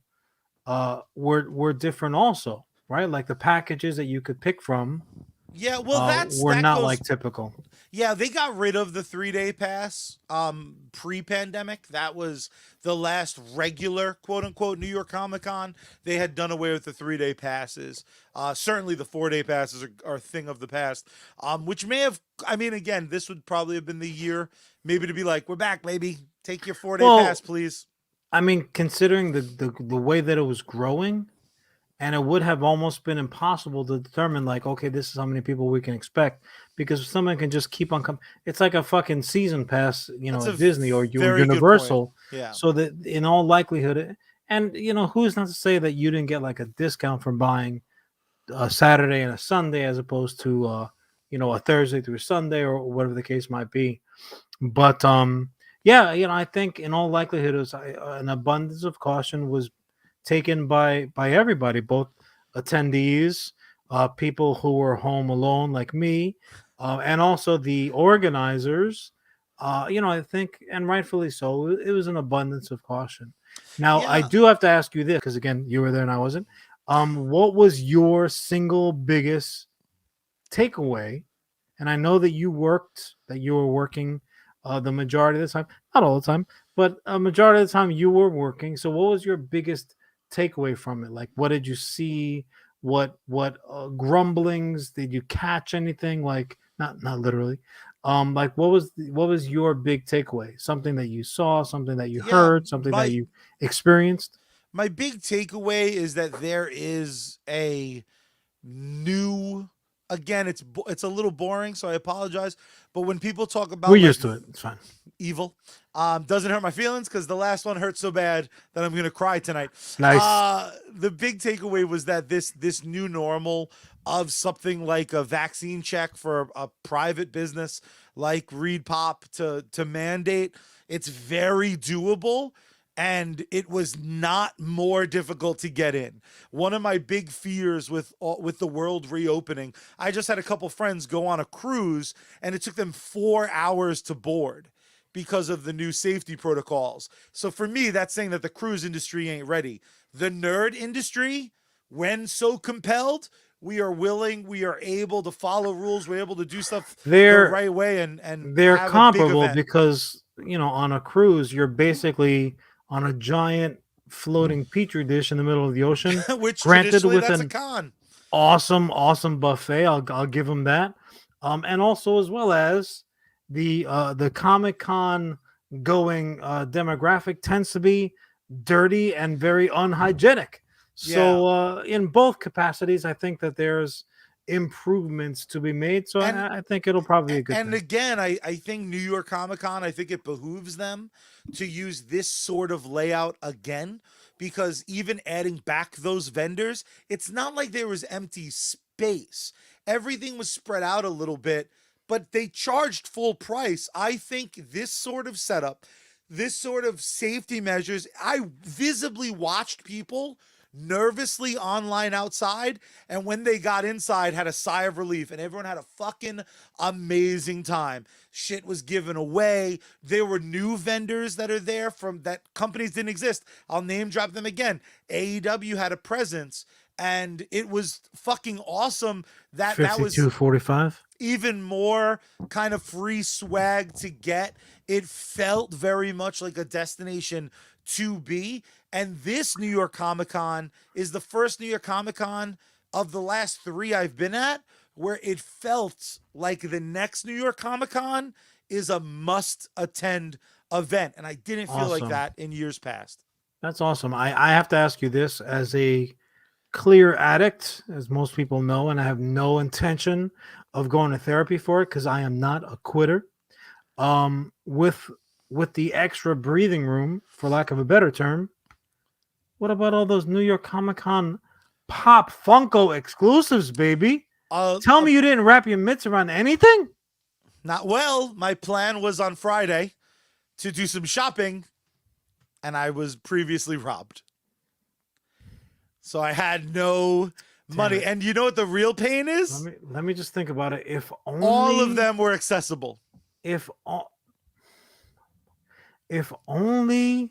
were different also, right? Like the packages that you could pick from. Yeah, well, like typical. Yeah, they got rid of the 3-day pass pre-pandemic. That was the last regular, quote-unquote, New York Comic Con. They had done away with the 3-day passes. Certainly the 4-day passes are a thing of the past, which may have, again, this would probably have been the year maybe to be like, we're back, baby. Take your 4-day pass, please. Considering the way that it was growing, and it would have almost been impossible to determine, like, okay, this is how many people we can expect, because someone can just keep on coming. It's like a fucking season pass, at Disney or Universal. Yeah. So that in all likelihood, and who's not to say that you didn't get like a discount for buying a Saturday and a Sunday as opposed to a Thursday through Sunday or whatever the case might be. But I think in all likelihood, it was an abundance of caution was taken by everybody, both attendees, people who were home alone like me, and also the organizers. I think, and rightfully so, it was an abundance of caution. Now, I do have to ask you this, because again, you were there and I wasn't. What was your single biggest takeaway? And I know that you were working the majority of the time, not all the time, but a majority of the time you were working. So what was your biggest takeaway from it? Like, what did you see? What grumblings? Did you catch anything? Like, not literally. Like what was your big takeaway? Something that you saw, something that you Yeah, heard, something that my you experienced. my big takeaway is that there is a new, again, it's a little boring, so I apologize, but when people talk We're about like used to it. It's fine. evil, doesn't hurt my feelings because the last one hurt so bad that I'm gonna cry tonight. Nice. The big takeaway was that this new normal of something like a vaccine check for a private business like Reed Pop to mandate, it's very doable, and it was not more difficult to get in. One of my big fears with the world reopening, I just had a couple friends go on a cruise and it took them 4 hours to board because of the new safety protocols. So for me, that's saying that the cruise industry ain't ready. The nerd industry, when so compelled, we are willing, we are able to follow rules, we're able to do stuff the They're right way and they're have a big comparable event. because on a cruise you're basically on a giant floating petri dish in the middle of the ocean. Which Granted, traditionally with that's a an con. awesome buffet. I'll give them that. And also as well as the Comic Con going demographic tends to be dirty and very unhygienic. So in both capacities, I think that there's improvements to be made. So And I think it'll probably be a good and thing. again, I think New York Comic Con, I think it behooves them to use this sort of layout again, because even adding back those vendors, it's not like there was empty space. Everything was spread out a little bit, but they charged full price. I think this sort of setup, this sort of safety measures, I visibly watched people nervously online outside, and when they got inside had a sigh of relief, and everyone had a fucking amazing time. Shit was given away. There were new vendors that are there from that companies didn't exist. I'll name drop them again. AEW had a presence, and it was fucking awesome. That was 52.45. even more kind of free swag to get. It felt very much like a destination to be. And this New York Comic Con is the first New York Comic Con of the last 3 I've been at where it felt like the next New York Comic Con is a must attend event. And I didn't feel like Awesome. that in years past. That's awesome. I have to ask you this as a clear addict, as most people know, and I have no intention of going to therapy for it because I am not a quitter. With the extra breathing room, for lack of a better term, what about all those New York Comic Con Pop Funko exclusives, baby? Tell me you didn't wrap your mitts around anything? Not well. My plan was on Friday to do some shopping, and I was previously robbed. So I had no money. it. And you know what the real pain is? Let me just think about it. If only All of them were accessible. If only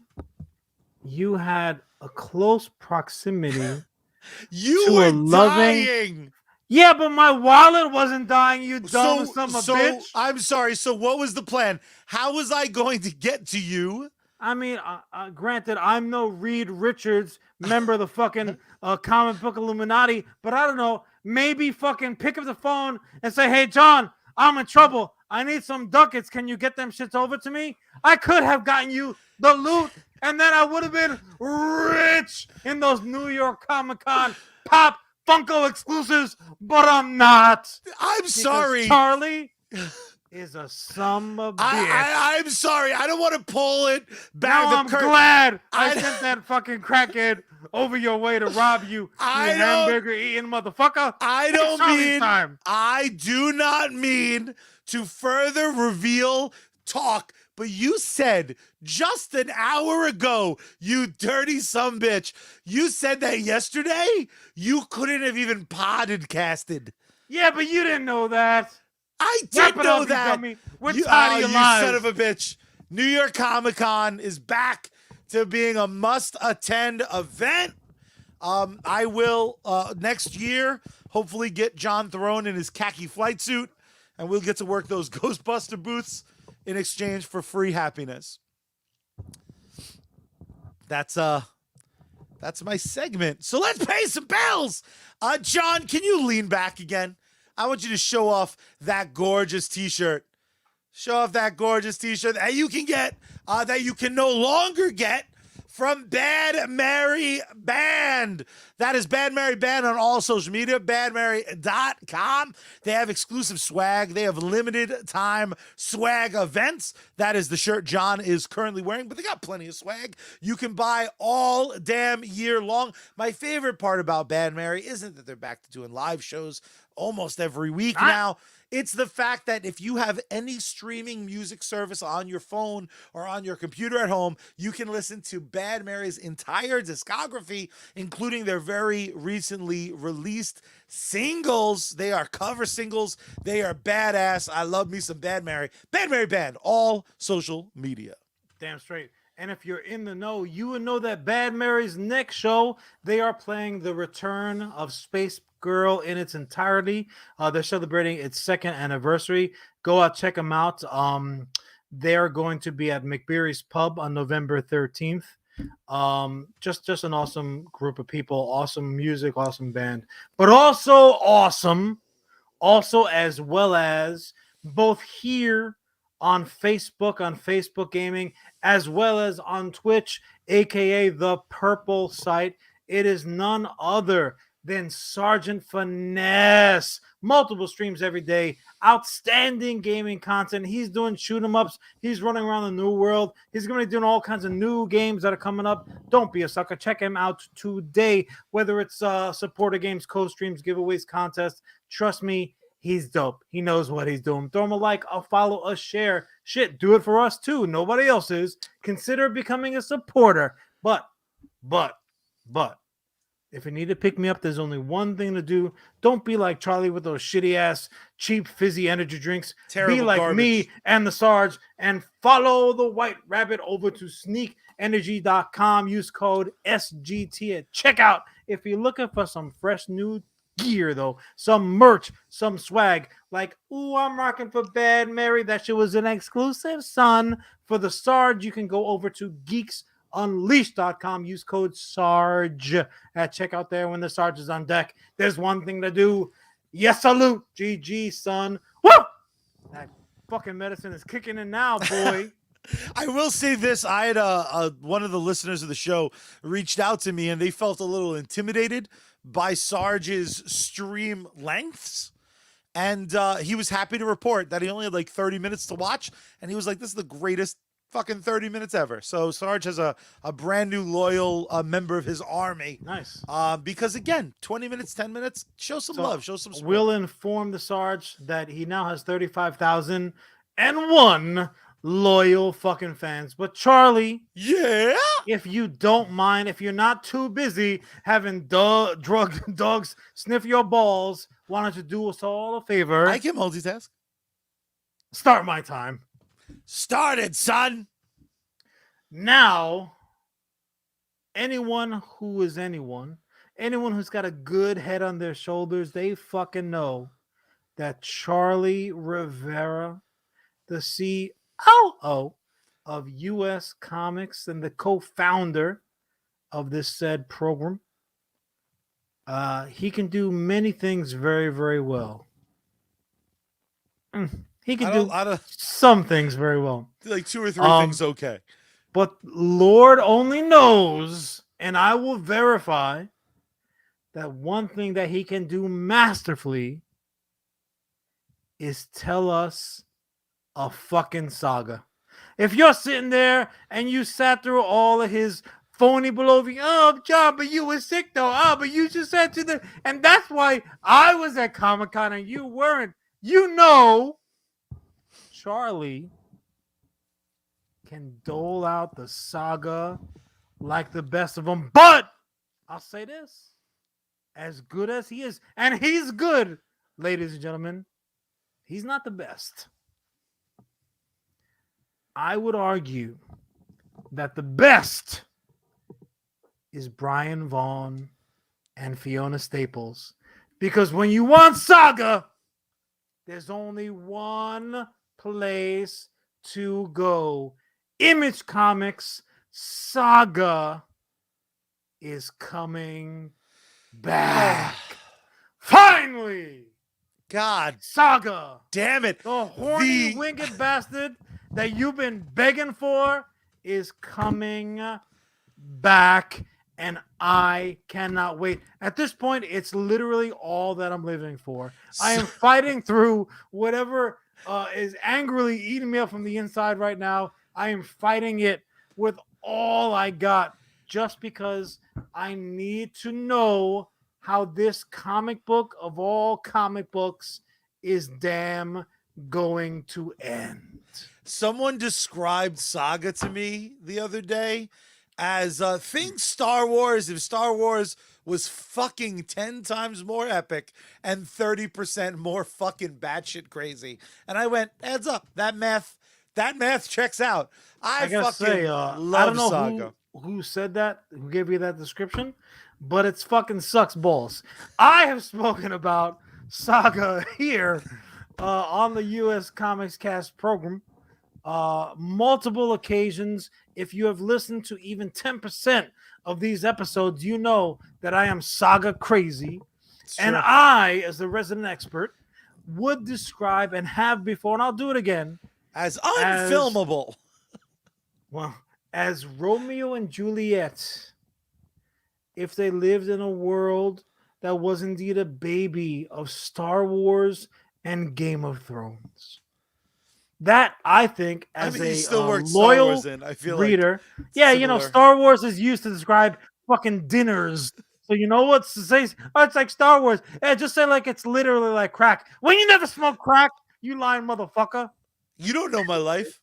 you had a close proximity You to were a loving. dying. Yeah, but my wallet wasn't dying, you dumb son of a bitch. I'm sorry. So what was the plan? How was I going to get to you? I mean, granted, I'm no Reed Richards, member of the fucking comic book Illuminati, but I don't know, maybe fucking pick up the phone and say, hey, John, I'm in trouble. I need some ducats. Can you get them shits over to me? I could have gotten you the loot, and then I would have been rich in those New York Comic Con Pop Funko exclusives, but I'm not. I'm sorry. Charlie is a son of a bitch. I'm sorry. I don't want to pull it back. Now I'm glad I sent that fucking crackhead over your way to rob you, you hamburger eating motherfucker. I do not mean to further reveal talk, but you said just an hour ago, you dirty sumbitch, you said that yesterday you couldn't have even podcasted. Yeah, but you didn't know that. I did know that. We're tired of your lies. You son of a bitch. New York Comic Con is back to being a must-attend event. I will, next year, hopefully get John Throne in his khaki flight suit, and we'll get to work those Ghostbuster booths in exchange for free happiness. That's my segment. So let's pay some bills. John, can you lean back again? I want you to show off that gorgeous t-shirt. Show off that gorgeous t-shirt that you can get, that you can no longer get from Bad Mary Band. That is Bad Mary Band on all social media, badmary.com. They have exclusive swag. They have limited time swag events. That is the shirt John is currently wearing, but they got plenty of swag you can buy all damn year long. My favorite part about Bad Mary isn't that they're back to doing live shows almost every week now. It's the fact that if you have any streaming music service on your phone or on your computer at home, you can listen to Bad Mary's entire discography, including their very recently released singles. They are cover singles. They are badass. I love me some Bad Mary. Bad Mary Band, all social media. Damn straight. And if you're in the know, you would know that Bad Mary's next show, they are playing the return of Space Girl in its entirety. They're celebrating its second anniversary. Go out, check them out. They're going to be at McBeery's Pub on November 13th. Just an awesome group of people, awesome music, awesome band, but also awesome, also as well as both here on Facebook Gaming, as well as on Twitch, aka the Purple Site. It is none other than Sergeant Finesse. Multiple streams every day. Outstanding gaming content. He's doing shoot 'em ups. He's running around the new world. He's going to be doing all kinds of new games that are coming up. Don't be a sucker. Check him out today. Whether it's supporter games, co-streams, giveaways, contests. Trust me, he's dope. He knows what he's doing. Throw him a like, a follow, a share. Shit, do it for us too. Nobody else is. Consider becoming a supporter. But, if you need to pick me up, there's only one thing to do. Don't be like Charlie with those shitty ass, cheap, fizzy energy drinks. Terrible be like garbage. me and the Sarge and follow the White Rabbit over to sneakenergy.com. Use code SGT at checkout if you're looking for some fresh new gear, though. Some merch, some swag. Like, ooh, I'm rocking for Bad Mary. That shit was an exclusive, son. For the Sarge, you can go over to geeksunleashed.com. Use code SARGE at checkout there when the Sarge is on deck. There's one thing to do. Yes, salute. GG, son. Woo! That fucking medicine is kicking in now, boy. I will say this. I had one of the listeners of the show reached out to me, and they felt a little intimidated by Sarge's stream lengths. And he was happy to report that he only had like 30 minutes to watch. And he was like, this is the greatest fucking 30 minutes ever. So Sarge has a brand new loyal member of his army. Nice. Because again, 20 minutes, 10 minutes, show some love, show some support. We'll inform the Sarge that he now has 35,001 loyal fucking fans. But Charlie, yeah, if you don't mind, if you're not too busy having drug dogs sniff your balls, why don't you do us all a favor? I can multitask. Start my time. Started, son. Now, anyone who's got a good head on their shoulders, they fucking know that Charlie Rivera, the COO of US Comics and the co-founder of this said program, he can do many things very, very well. He can do some things very well. Like 2 or 3 things okay. But Lord only knows, and I will verify, that one thing that he can do masterfully is tell us a fucking saga. If you're sitting there and you sat through all of his phony baloney, oh, John, but you were sick though. Oh, but you just said to the, and that's why I was at Comic-Con and you weren't. You know, Charlie can dole out the saga like the best of them. But I'll say this, as good as he is, and he's good, ladies and gentlemen, he's not the best. I would argue that the best is Brian Vaughn and Fiona Staples. Because when you want saga, there's only one place to go. Image Comics Saga is coming back. Finally! God Saga, damn it. the horny The- winged bastard that you've been begging for, is coming back, and I cannot wait. At this point, it's literally all that I'm living for. I am fighting through whatever is angrily eating me up from the inside right now. I am fighting it with all I got, just because I need to know how this comic book of all comic books is damn going to end. Someone described Saga to me the other day as think Star Wars if Star Wars was fucking 10 times more epic and 30% more fucking batshit crazy. And I went, heads up, that math checks out. I gotta fucking say, I love don't know Saga. who said that, who gave you that description, but it's fucking sucks balls. I have spoken about Saga here on the U.S. Comics Cast program multiple occasions. If you have listened to even 10% of these episodes, you know that I am Saga crazy. It's And true. I, as the resident expert, would describe, and have before, and I'll do it again, as unfilmable. well, as Romeo and Juliet, if they lived in a world that was indeed a baby of Star Wars and Game of Thrones. That, I think, as he a still works Star loyal Wars in. I feel reader, like yeah, you know, similar. Star Wars is used to describe fucking dinners. So you know what to say? Oh, it's like Star Wars. Yeah, just say like it's literally like crack. When you never smoke crack, you lying motherfucker. You don't know my life.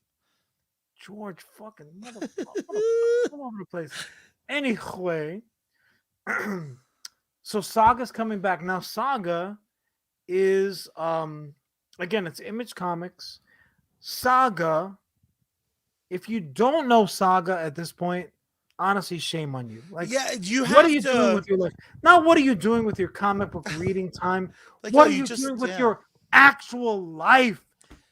George fucking motherfucker. All over the place. Anyway, so Saga's coming back. Now Saga is again, it's Image Comics. Saga, if you don't know Saga at this point, honestly, shame on you. Like, Yeah, you have what are you to, doing with your life? Not what are you doing with your comic book reading time? like, What oh, are you you just- doing with yeah. your actual life?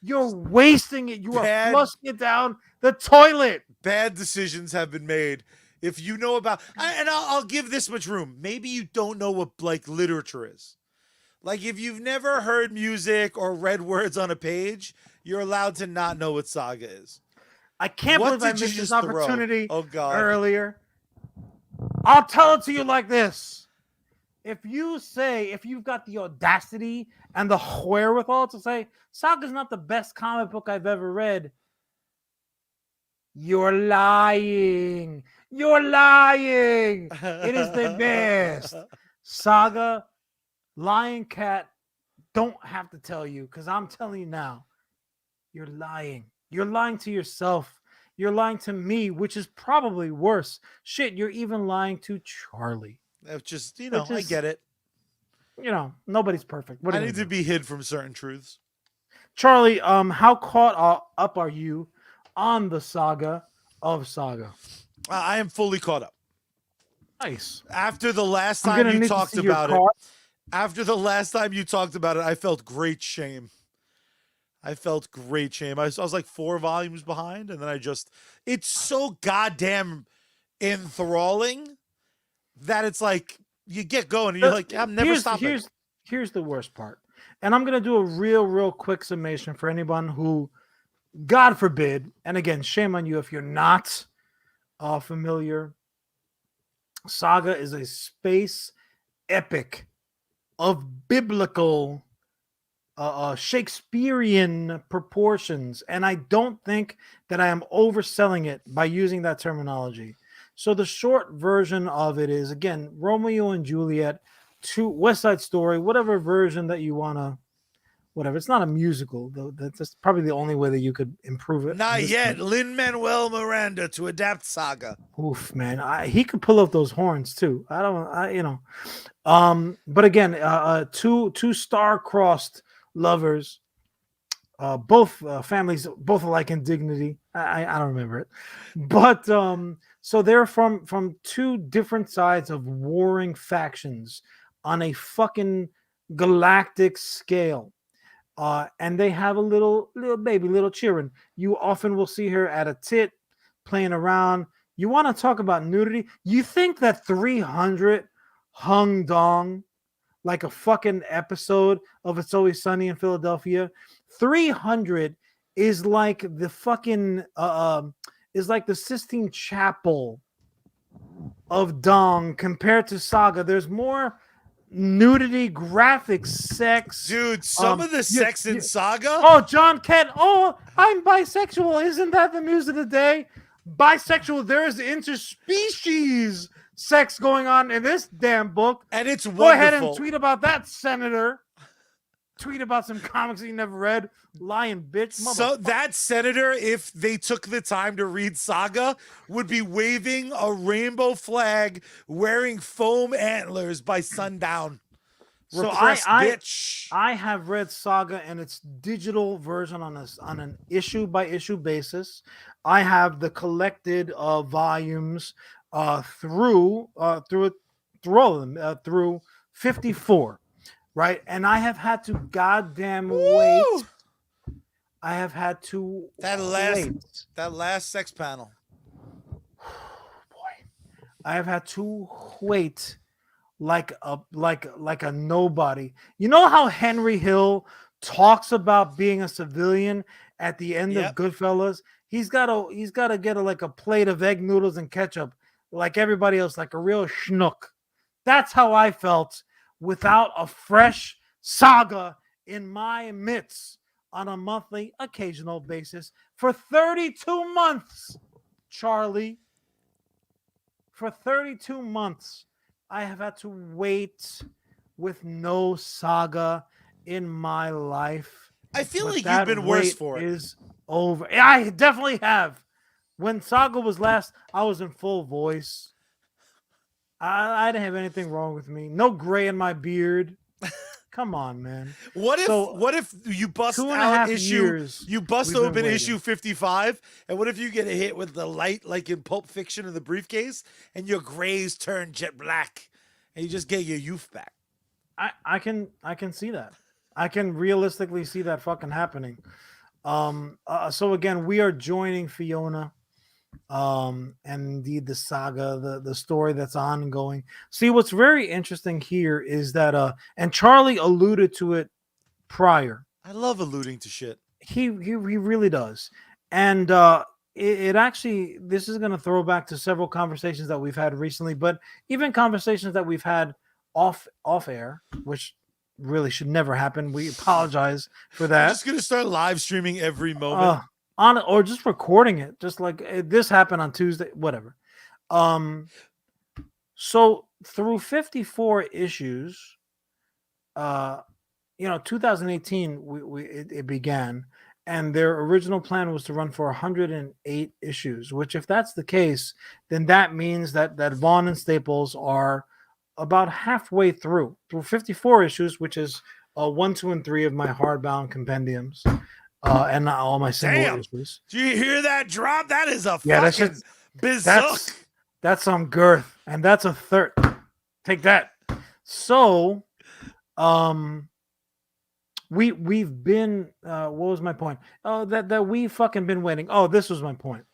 You're wasting it. You are Bad- flushing it down the toilet. bad decisions have been made. If you know about, and I'll give this much room. Maybe you don't know what like literature is. Like if you've never heard music or read words on a page, you're allowed to not know what Saga is. I can't What believe I did you missed this just throw? opportunity Oh God! earlier. I'll tell it to you like this. If you've got the audacity and the wherewithal to say Saga's not the best comic book I've ever read, you're lying. You're lying. It is the best. Saga, Lion Cat, don't have to tell you, because I'm telling you now, you're lying. You're lying to yourself. You're lying to me, which is probably worse. Shit, you're even lying to Charlie. That's just I Which get it. You know, nobody's perfect. What are I you need gonna to do? be hid from certain truths. Charlie, how caught up are you on the saga of Saga? I am fully caught up. Nice. After the last I'm time gonna you need to talked see your about it, card. after the last time you talked about it, I felt great shame. I felt great shame. I was like 4 volumes behind, and then it's so goddamn enthralling that it's like you get going and you're like, I'm never stopping. Here's the worst part. And I'm gonna do a real quick summation for anyone who, God forbid, and again, shame on you if you're not familiar. Saga is a space epic of biblical Shakespearean proportions, and I don't think that I am overselling it by using that terminology. So the short version of it is, again, Romeo and Juliet, to West Side Story, whatever version that you want to, whatever. It's not a musical, though. That's probably the only way that you could improve it. Not yet. Lin-Manuel Miranda to adapt Saga. Oof, man, he could pull up those horns too. But again, two star-crossed lovers, both families, both alike in dignity. I don't remember it, but so they're from 2 different sides of warring factions on a fucking galactic scale. And they have a little baby, little Chirin. You often will see her at a tit playing around. You want to talk about nudity? You think that 300 hung dong like a fucking episode of It's Always Sunny in Philadelphia. 300 is like the fucking is like the Sistine Chapel of Dong compared to Saga. There's more nudity, graphics, sex. Dude, some of the sex in Saga. Oh, John Kent. Oh, I'm bisexual. Isn't that the news of the day? Bisexual. There is interspecies sex going on in this damn book. And it's Go wonderful. ahead and tweet about that, Senator. Tweet about some comics that you never read. Lying bitch. So that senator, if they took the time to read Saga, would be waving a rainbow flag, wearing foam antlers by sundown. So Repressed I bitch. I have read Saga and its digital version on an issue by issue basis. I have the collected volumes through all of them through 54, right? And I have had to goddamn wait. I have had to That last sex panel. Boy, I have had to wait like a nobody. You know how Henry Hill talks about being a civilian at the end of Goodfellas? He's gotta get like a plate of egg noodles and ketchup, like everybody else, like a real schnook. That's how I felt without a fresh Saga in my midst on a monthly, occasional basis for 32 months, Charlie. For 32 months, I have had to wait with no Saga in my life. I feel like you've been worse for it. Is over. I definitely have. When Saga was last, I was in full voice. I didn't have anything wrong with me. No gray in my beard. Come on, man. What if you bust out you bust open issue 55, and what if you get a hit with the light like in Pulp Fiction in the briefcase, and your grays turn jet black, and you just get your youth back? I can see that. I can realistically see that fucking happening. So again, we are joining Fiona. And indeed the saga, the story that's ongoing. See, what's very interesting here is that and Charlie alluded to it prior. I love alluding to shit. He really does. And it actually, this is going to throw back to several conversations that we've had recently, but even conversations that we've had off air, which really should never happen. We apologize for that. I'm just going to start live streaming every moment. On or just recording it, just like this happened on Tuesday, whatever. So through 54 issues, 2018 it began, and their original plan was to run for 108 issues. Which, if that's the case, then that means that Vaughn and Staples are about halfway through 54 issues, which is 1, 2, and 3 of my hardbound compendiums. And not all my single issues. Do you hear that drop? That is a fucking bizarre. That's some girth, and that's a third. Take that. So, we've been. What was my point? Oh, that we fucking been waiting. Oh, this was my point.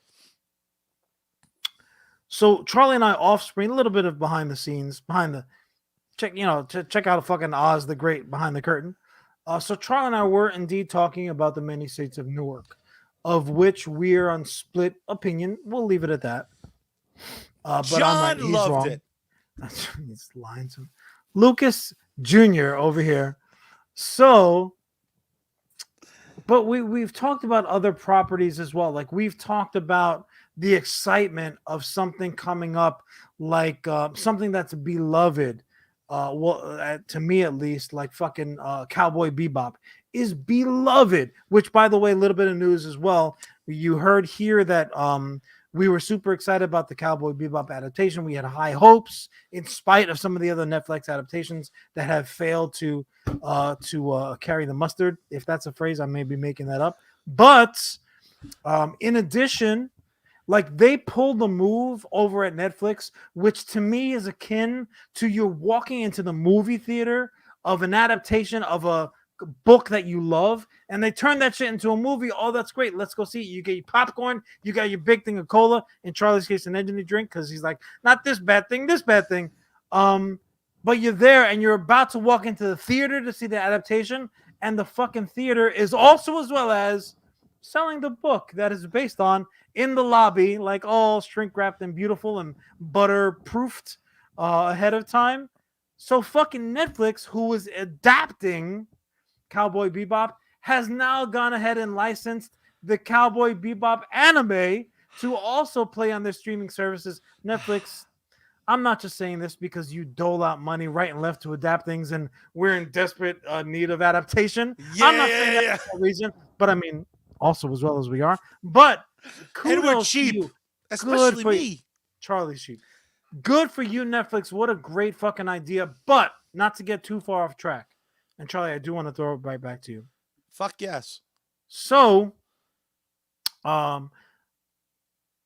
So Charlie and I offspring, a little bit of behind the scenes, check out a fucking Oz the Great behind the curtain. So Charlie and I were indeed talking about the many states of Newark, of which we're on split opinion. We'll leave it at that. But John I'm right, he's loved wrong. it. He's lying to Lucas Jr. over here. So, but we've talked about other properties as well. Like we've talked about the excitement of something coming up, like something that's beloved. To me at least, like fucking Cowboy Bebop is beloved. Which, by the way, a little bit of news as well. You heard here that we were super excited about the Cowboy Bebop adaptation. We had high hopes, in spite of some of the other Netflix adaptations that have failed to carry the mustard. If that's a phrase, I may be making that up. But in addition, like they pulled the move over at Netflix, which to me is akin to you walking into the movie theater of an adaptation of a book that you love, and they turn that shit into a movie. Oh, that's great. Let's go see it. You get your popcorn, you got your big thing of cola, in Charlie's case, an energy drink, because he's like, not this bad thing, this bad thing. but you're there and you're about to walk into the theater to see the adaptation, and the fucking theater is also as well as selling the book that is based on in the lobby, like all shrink wrapped and beautiful and butter proofed ahead of time. So fucking Netflix, who is adapting Cowboy Bebop, has now gone ahead and licensed the Cowboy Bebop anime to also play on their streaming services. Netflix, I'm not just saying this because you dole out money right and left to adapt things and we're in desperate need of adaptation. I'm not saying that for that reason, but I mean, also as well as we are. But kudos And we're to cheap, you. especially for me. Charlie Sheep. Good for you, Netflix. What a great fucking idea. But not to get too far off track. And Charlie, I do want to throw it right back to you. Fuck yes. So,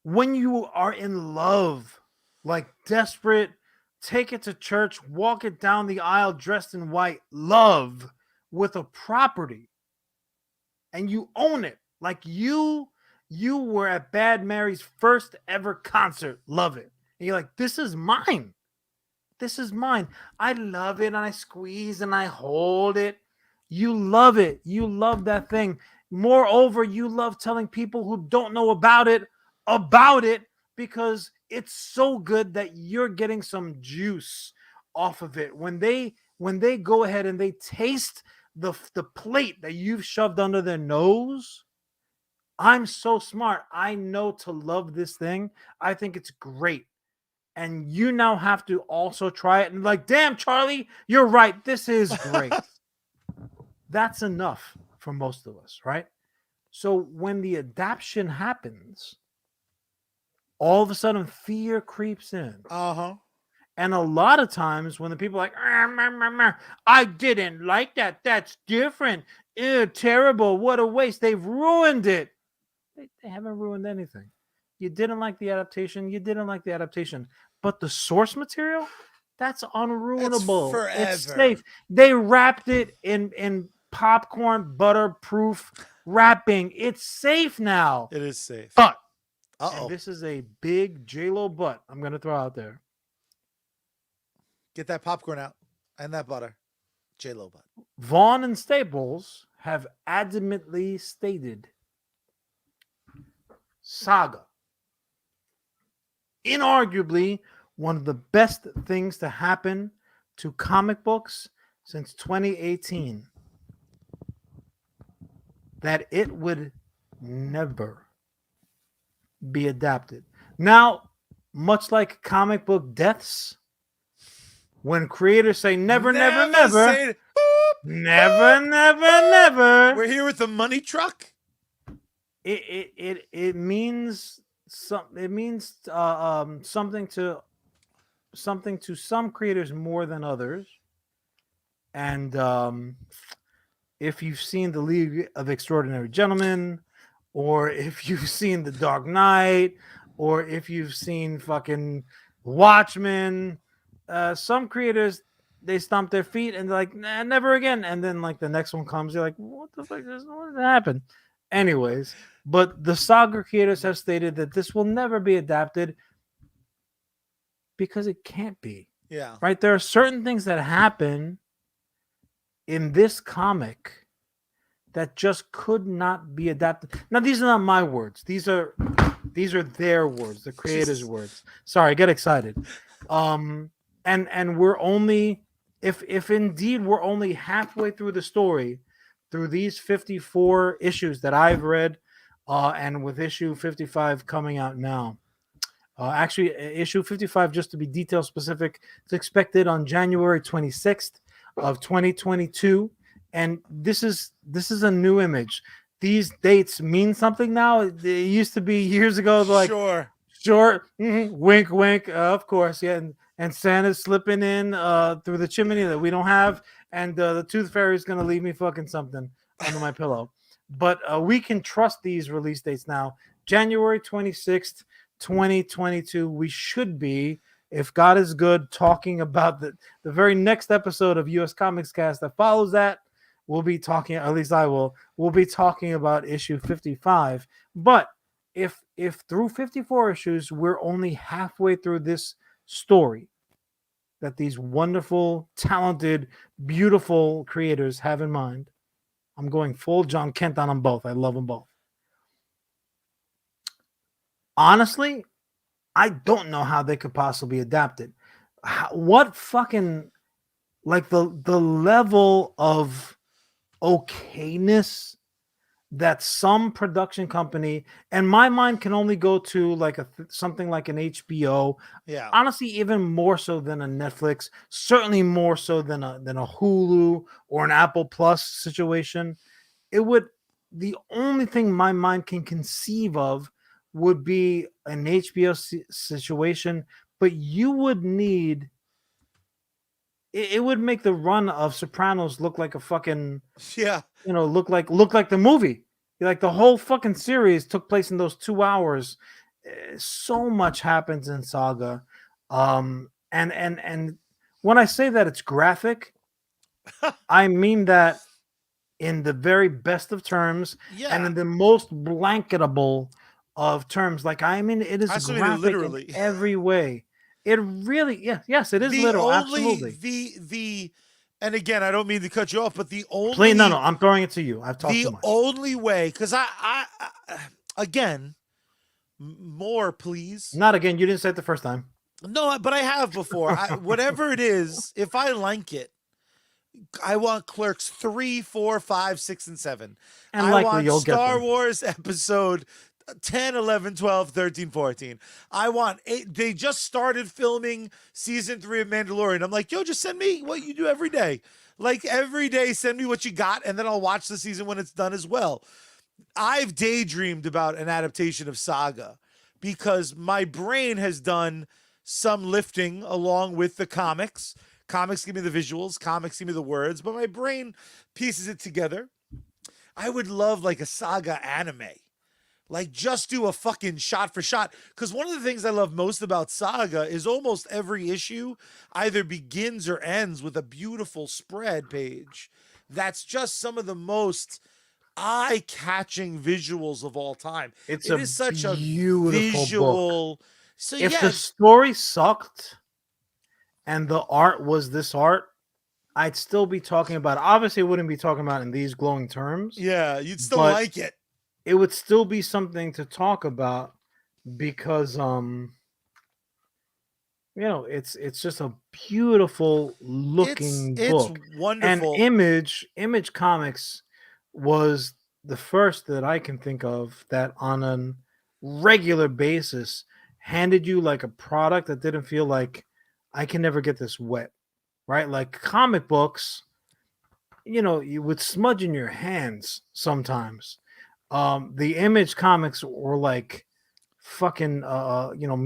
when you are in love, like desperate, take it to church, walk it down the aisle dressed in white, love with a property, and you own it, like you were at Bad Mary's first ever concert, love it, and you're like, this is mine. This is mine. I love it, and I squeeze and I hold it. You love it. You love that thing. Moreover, you love telling people who don't know about it because it's so good that you're getting some juice off of it. When they go ahead and they taste the plate that you've shoved under their nose, I'm so smart. I know to love this thing. I think it's great. And you now have to also try it and like, damn, Charlie, you're right. This is great. That's enough for most of us, right? So when the adaptation happens, all of a sudden fear creeps in. Uh-huh. And a lot of times when the people are like, I didn't like that. That's different. Ew, terrible. What a waste. They've ruined it. They haven't ruined anything. You didn't like the adaptation. You didn't like the adaptation. But the source material, that's unruinable. It's safe. They wrapped it in popcorn butterproof wrapping. It's safe now. It is safe. But and this is a big J-Lo butt I'm going to throw out there. Get that popcorn out and that butter. J-Lo butt. Vaughn and Staples have adamantly stated Saga, inarguably one of the best things to happen to comic books since 2018, that it would never be adapted. Now, much like comic book deaths, when creators say never, never, never, never, we're here with the money truck. It means something to some creators more than others. And if you've seen the League of Extraordinary Gentlemen, or if you've seen The Dark Knight, or if you've seen fucking Watchmen, some creators, they stomp their feet and they're like, nah, never again. And then like the next one comes, you're like, what the fuck? What happened? Anyways, but the Saga creators have stated that this will never be adapted because it can't be. Yeah. Right? There are certain things that happen in this comic that just could not be adapted. Now, these are not my words. These are their words, the creators' words. Sorry, I get excited. And we're only, if indeed we're only halfway through the story, through these 54 issues that I've read, and with issue 55 coming out now. Actually, issue 55, just to be detail specific, is expected on January 26th of 2022. And this is a new Image. These dates mean something now. It used to be years ago, like sure, wink, wink, of course, yeah. And Santa's slipping in through the chimney that we don't have, and the Tooth Fairy is gonna leave me fucking something under my pillow. But we can trust these release dates now. January 26th, 2022. We should be, if God is good, talking about the very next episode of US Comics Cast that follows that. We'll be talking, at least I will. We'll be talking about issue 55. But if through 54 issues we're only halfway through this story, that these wonderful, talented, beautiful creators have in mind. I'm going full John Kent on them both. I love them both. Honestly, I don't know how they could possibly adapt it. What fucking like the level of okayness that some production company, and my mind can only go to like something like an HBO, Yeah. honestly even more so than a Netflix, certainly more so than a Hulu or an Apple Plus situation. It would, the only thing my mind can conceive of would be an HBO situation, but you would need it would make the run of Sopranos look like a fucking, Yeah. look like the movie. Like the whole fucking series took place in those 2 hours. So much happens in Saga, and when I say that it's graphic, I mean that in the very best of terms and Yeah. in the most blanketable of terms. Like I mean, it is I mean it graphic in literally. every way. It really, yes, it is the literal, only absolutely. the and again, I don't mean to cut you off, but Play, no, I'm throwing it to you. I've talked the too much. only way, because I again, more please. Not again. You didn't say it the first time. No, but I have before. Whatever it is, if I like it, I want Clerks 3, 4, 5, 6, and 7. And I likely want you'll get Star there. Wars episode 10, 11, 12, 13, 14. I want 8. They just started filming season 3 of Mandalorian. I'm like, yo, just send me what you do every day. Like every day, send me what you got, and then I'll watch the season when it's done as well. I've daydreamed about an adaptation of Saga because my brain has done some lifting along with the comics. Comics give me the visuals, comics give me the words, but my brain pieces it together. I would love like a Saga anime. Like just do a fucking shot for shot. Because one of the things I love most about Saga is almost every issue either begins or ends with a beautiful spread page. That's just some of the most eye-catching visuals of all time. It's It a is such a beautiful book. visual. So If yeah, the story sucked and the art was this art, I'd still be talking about it. Obviously, I wouldn't be talking about it in these glowing terms, yeah, you'd still but like it. it would still be something to talk about because it's just a beautiful looking It's book. And wonderful. Image Comics was the first that I can think of that on a regular basis handed you like a product that didn't feel like I can never get this wet, right? Like comic books, you would smudge in your hands sometimes. The Image Comics were like fucking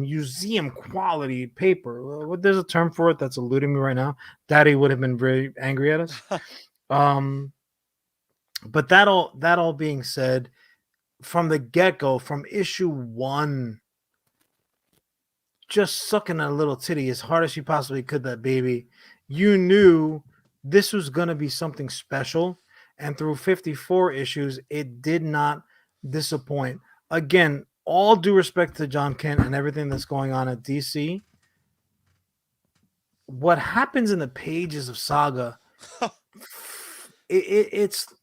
museum quality paper. What, there's a term for it that's eluding me right now. Daddy would have been very angry at us. um but that all being said, from the get-go, from issue 1, just sucking a little titty as hard as she possibly could, that baby, you knew this was going to be something special. And through 54 issues, it did not disappoint. Again, all due respect to John Kent and everything that's going on at DC, what happens in the pages of Saga,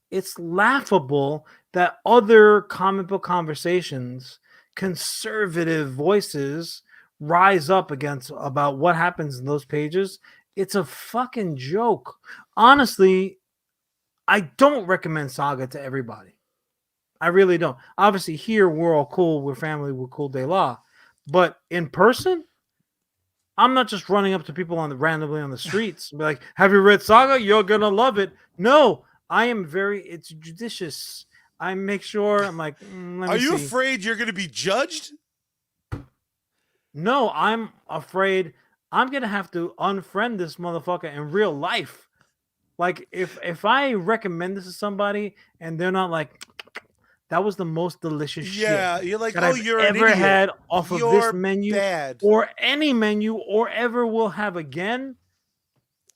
it's laughable that other comic book conversations, conservative voices rise up against about what happens in those pages. It's a fucking joke. Honestly, I don't recommend Saga to everybody. I really don't. Obviously, here we're all cool. We're family. We're cool de la. But in person, I'm not just running up to people randomly on the streets and be like, "Have you read Saga? You're gonna love it." No, I am it's judicious. I make sure I'm like, let Are me you see. afraid you're going to be judged? No, I'm afraid I'm gonna have to unfriend this motherfucker in real life. Like if I recommend this to somebody and they're not like, that was the most delicious shit Yeah, you're like, that oh, I've you're an ever idiot. had off of this You're menu bad. or any menu or ever will have again,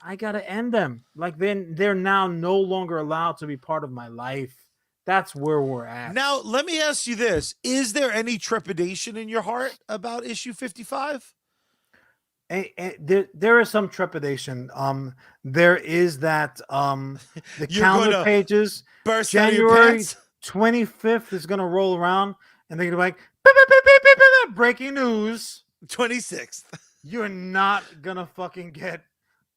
I gotta end them. Like then they're now no longer allowed to be part of my life. That's where we're at. Now, let me ask you this. Is there any trepidation in your heart about issue 55? there is some trepidation. There is that the You're going calendar to pages, burst out of your January pants. 25th is gonna roll around, and they're gonna be like, "Beep, beep, beep, beep, beep, beep, beep, breaking news. 26th. You're not gonna fucking get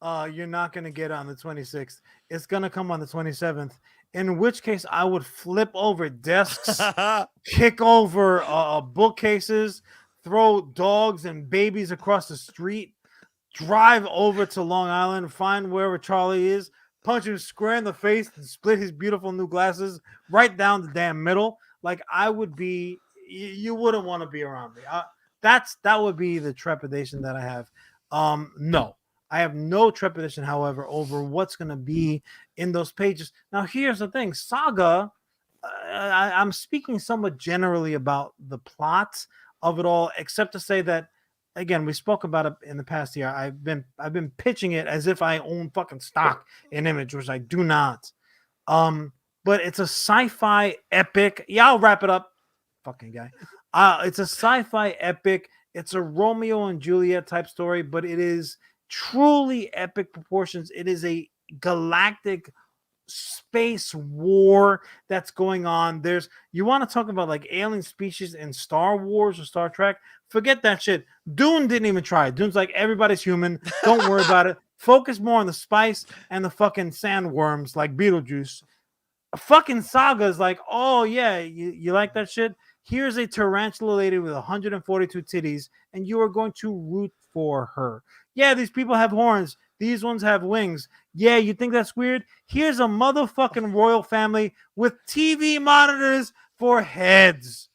you're not gonna get it on the 26th. It's gonna come on the 27th. In which case I would flip over desks, kick over bookcases, throw dogs and babies across the street, drive over to Long Island, find wherever Charlie is, punch him square in the face, and split his beautiful new glasses right down the damn middle. Like I would be, you wouldn't want to be around me. That would be the trepidation that I have. No, I have no trepidation, however, over what's going to be in those pages. Now, here's the thing: Saga. I'm speaking somewhat generally about the plot of it all, except to say that again, we spoke about it in the past year. I've been pitching it as if I own fucking stock in Image, which I do not. Um, but it's a sci-fi epic. Yeah, I'll wrap it up. Fucking guy. It's a sci-fi epic. It's a Romeo and Juliet type story, but it is truly epic proportions. It is a galactic space war that's going on. There's you want to talk about like alien species in Star Wars or Star Trek? Forget that shit. Dune didn't even try. Dune's like everybody's human. Don't worry about it. Focus more on the spice and the fucking sandworms like Beetlejuice. A fucking Saga is like, oh yeah, you like that shit? Here's a tarantula lady with 142 titties, and you are going to root for her. Yeah, these people have horns. These ones have wings. Yeah, you think that's weird? Here's a motherfucking royal family with TV monitors for heads.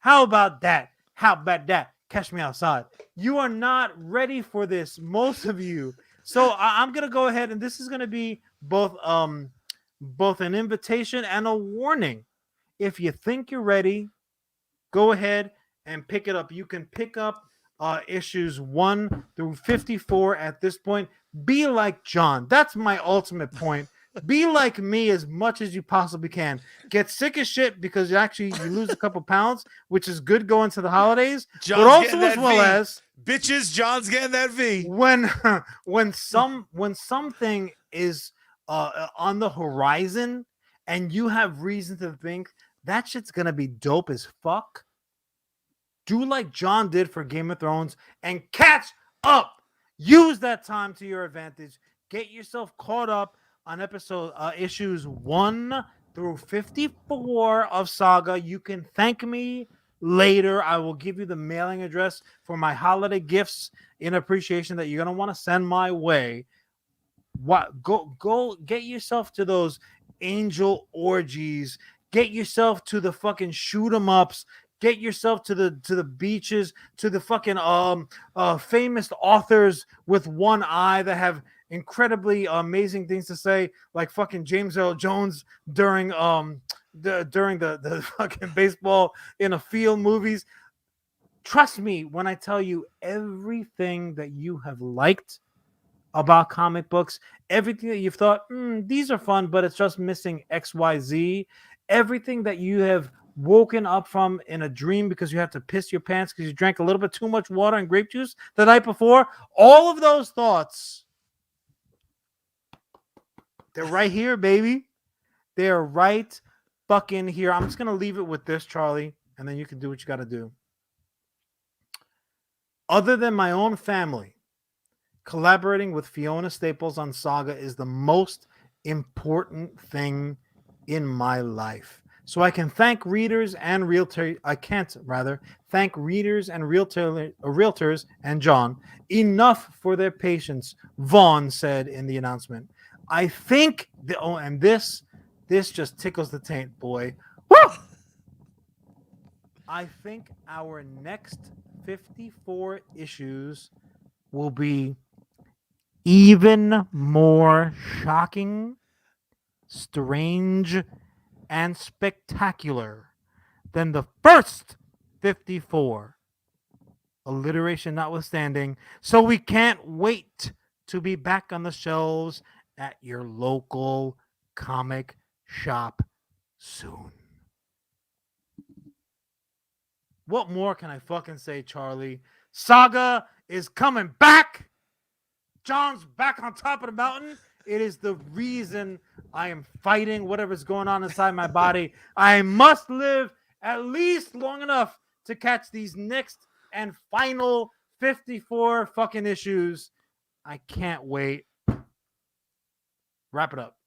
How about that? How about that? Catch me outside. You are not ready for this, most of you. So I'm gonna go ahead, and this is gonna be both an invitation and a warning. If you think you're ready, go ahead and pick it up. You can pick up issues 1 through 54 at this point. Be like John. That's my ultimate point. Be like me as much as you possibly can. Get sick as shit because you lose a couple pounds, which is good going to the holidays. John's but also getting as that well V. as Bitches, John's getting that V. when something is on the horizon and you have reason to think that shit's gonna be dope as fuck, do like John did for Game of Thrones and catch up. Use that time to your advantage. Get yourself caught up on issues 1 through 54 of Saga. You can thank me later. I will give you the mailing address for my holiday gifts in appreciation that you're gonna want to send my way. What go get yourself to those angel orgies. Get yourself to the fucking shoot 'em ups. Get yourself to the beaches, to the fucking famous authors with one eye that have incredibly amazing things to say, like fucking James Earl Jones during the fucking baseball in a field movies. Trust me when I tell you everything that you have liked about comic books, everything that you've thought, these are fun, but it's just missing XYZ, everything that you have woken up from in a dream because you have to piss your pants because you drank a little bit too much water and grape juice the night before, all of those thoughts, they're right here, baby. They're right fucking here. I'm just going to leave it with this, Charlie, and then you can do what you got to do. Other than my own family, collaborating with Fiona Staples on Saga is the most important thing in my life. So I can thank readers and thank readers and realtors and John enough for their patience, Vaughn said in the announcement. I think and this just tickles the taint, boy. Woo! I think our next 54 issues will be even more shocking, strange, and spectacular than the first 54. Alliteration notwithstanding. So we can't wait to be back on the shelves at your local comic shop soon. What more can I fucking say, Charlie? Saga is coming back. John's back on top of the mountain. It is the reason I am fighting whatever's going on inside my body. I must live at least long enough to catch these next and final 54 fucking issues. I can't wait. Wrap it up.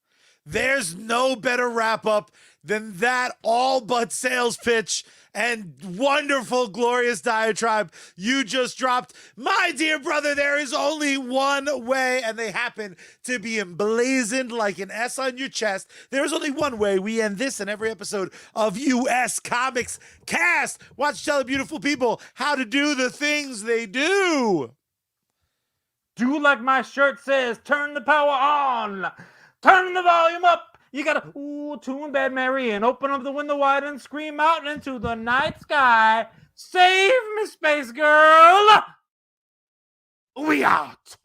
There's no better wrap up than that all but sales pitch and wonderful, glorious diatribe you just dropped. My dear brother, there is only one way, and they happen to be emblazoned like an S on your chest. There is only one way we end this and every episode of US Comics Cast. Watch, tell the beautiful people how to do the things they do. Do like my shirt says, turn the power on. Turn the volume up. You gotta tune Bad Mary and open up the window wide and scream out into the night sky. Save me, space girl. We out.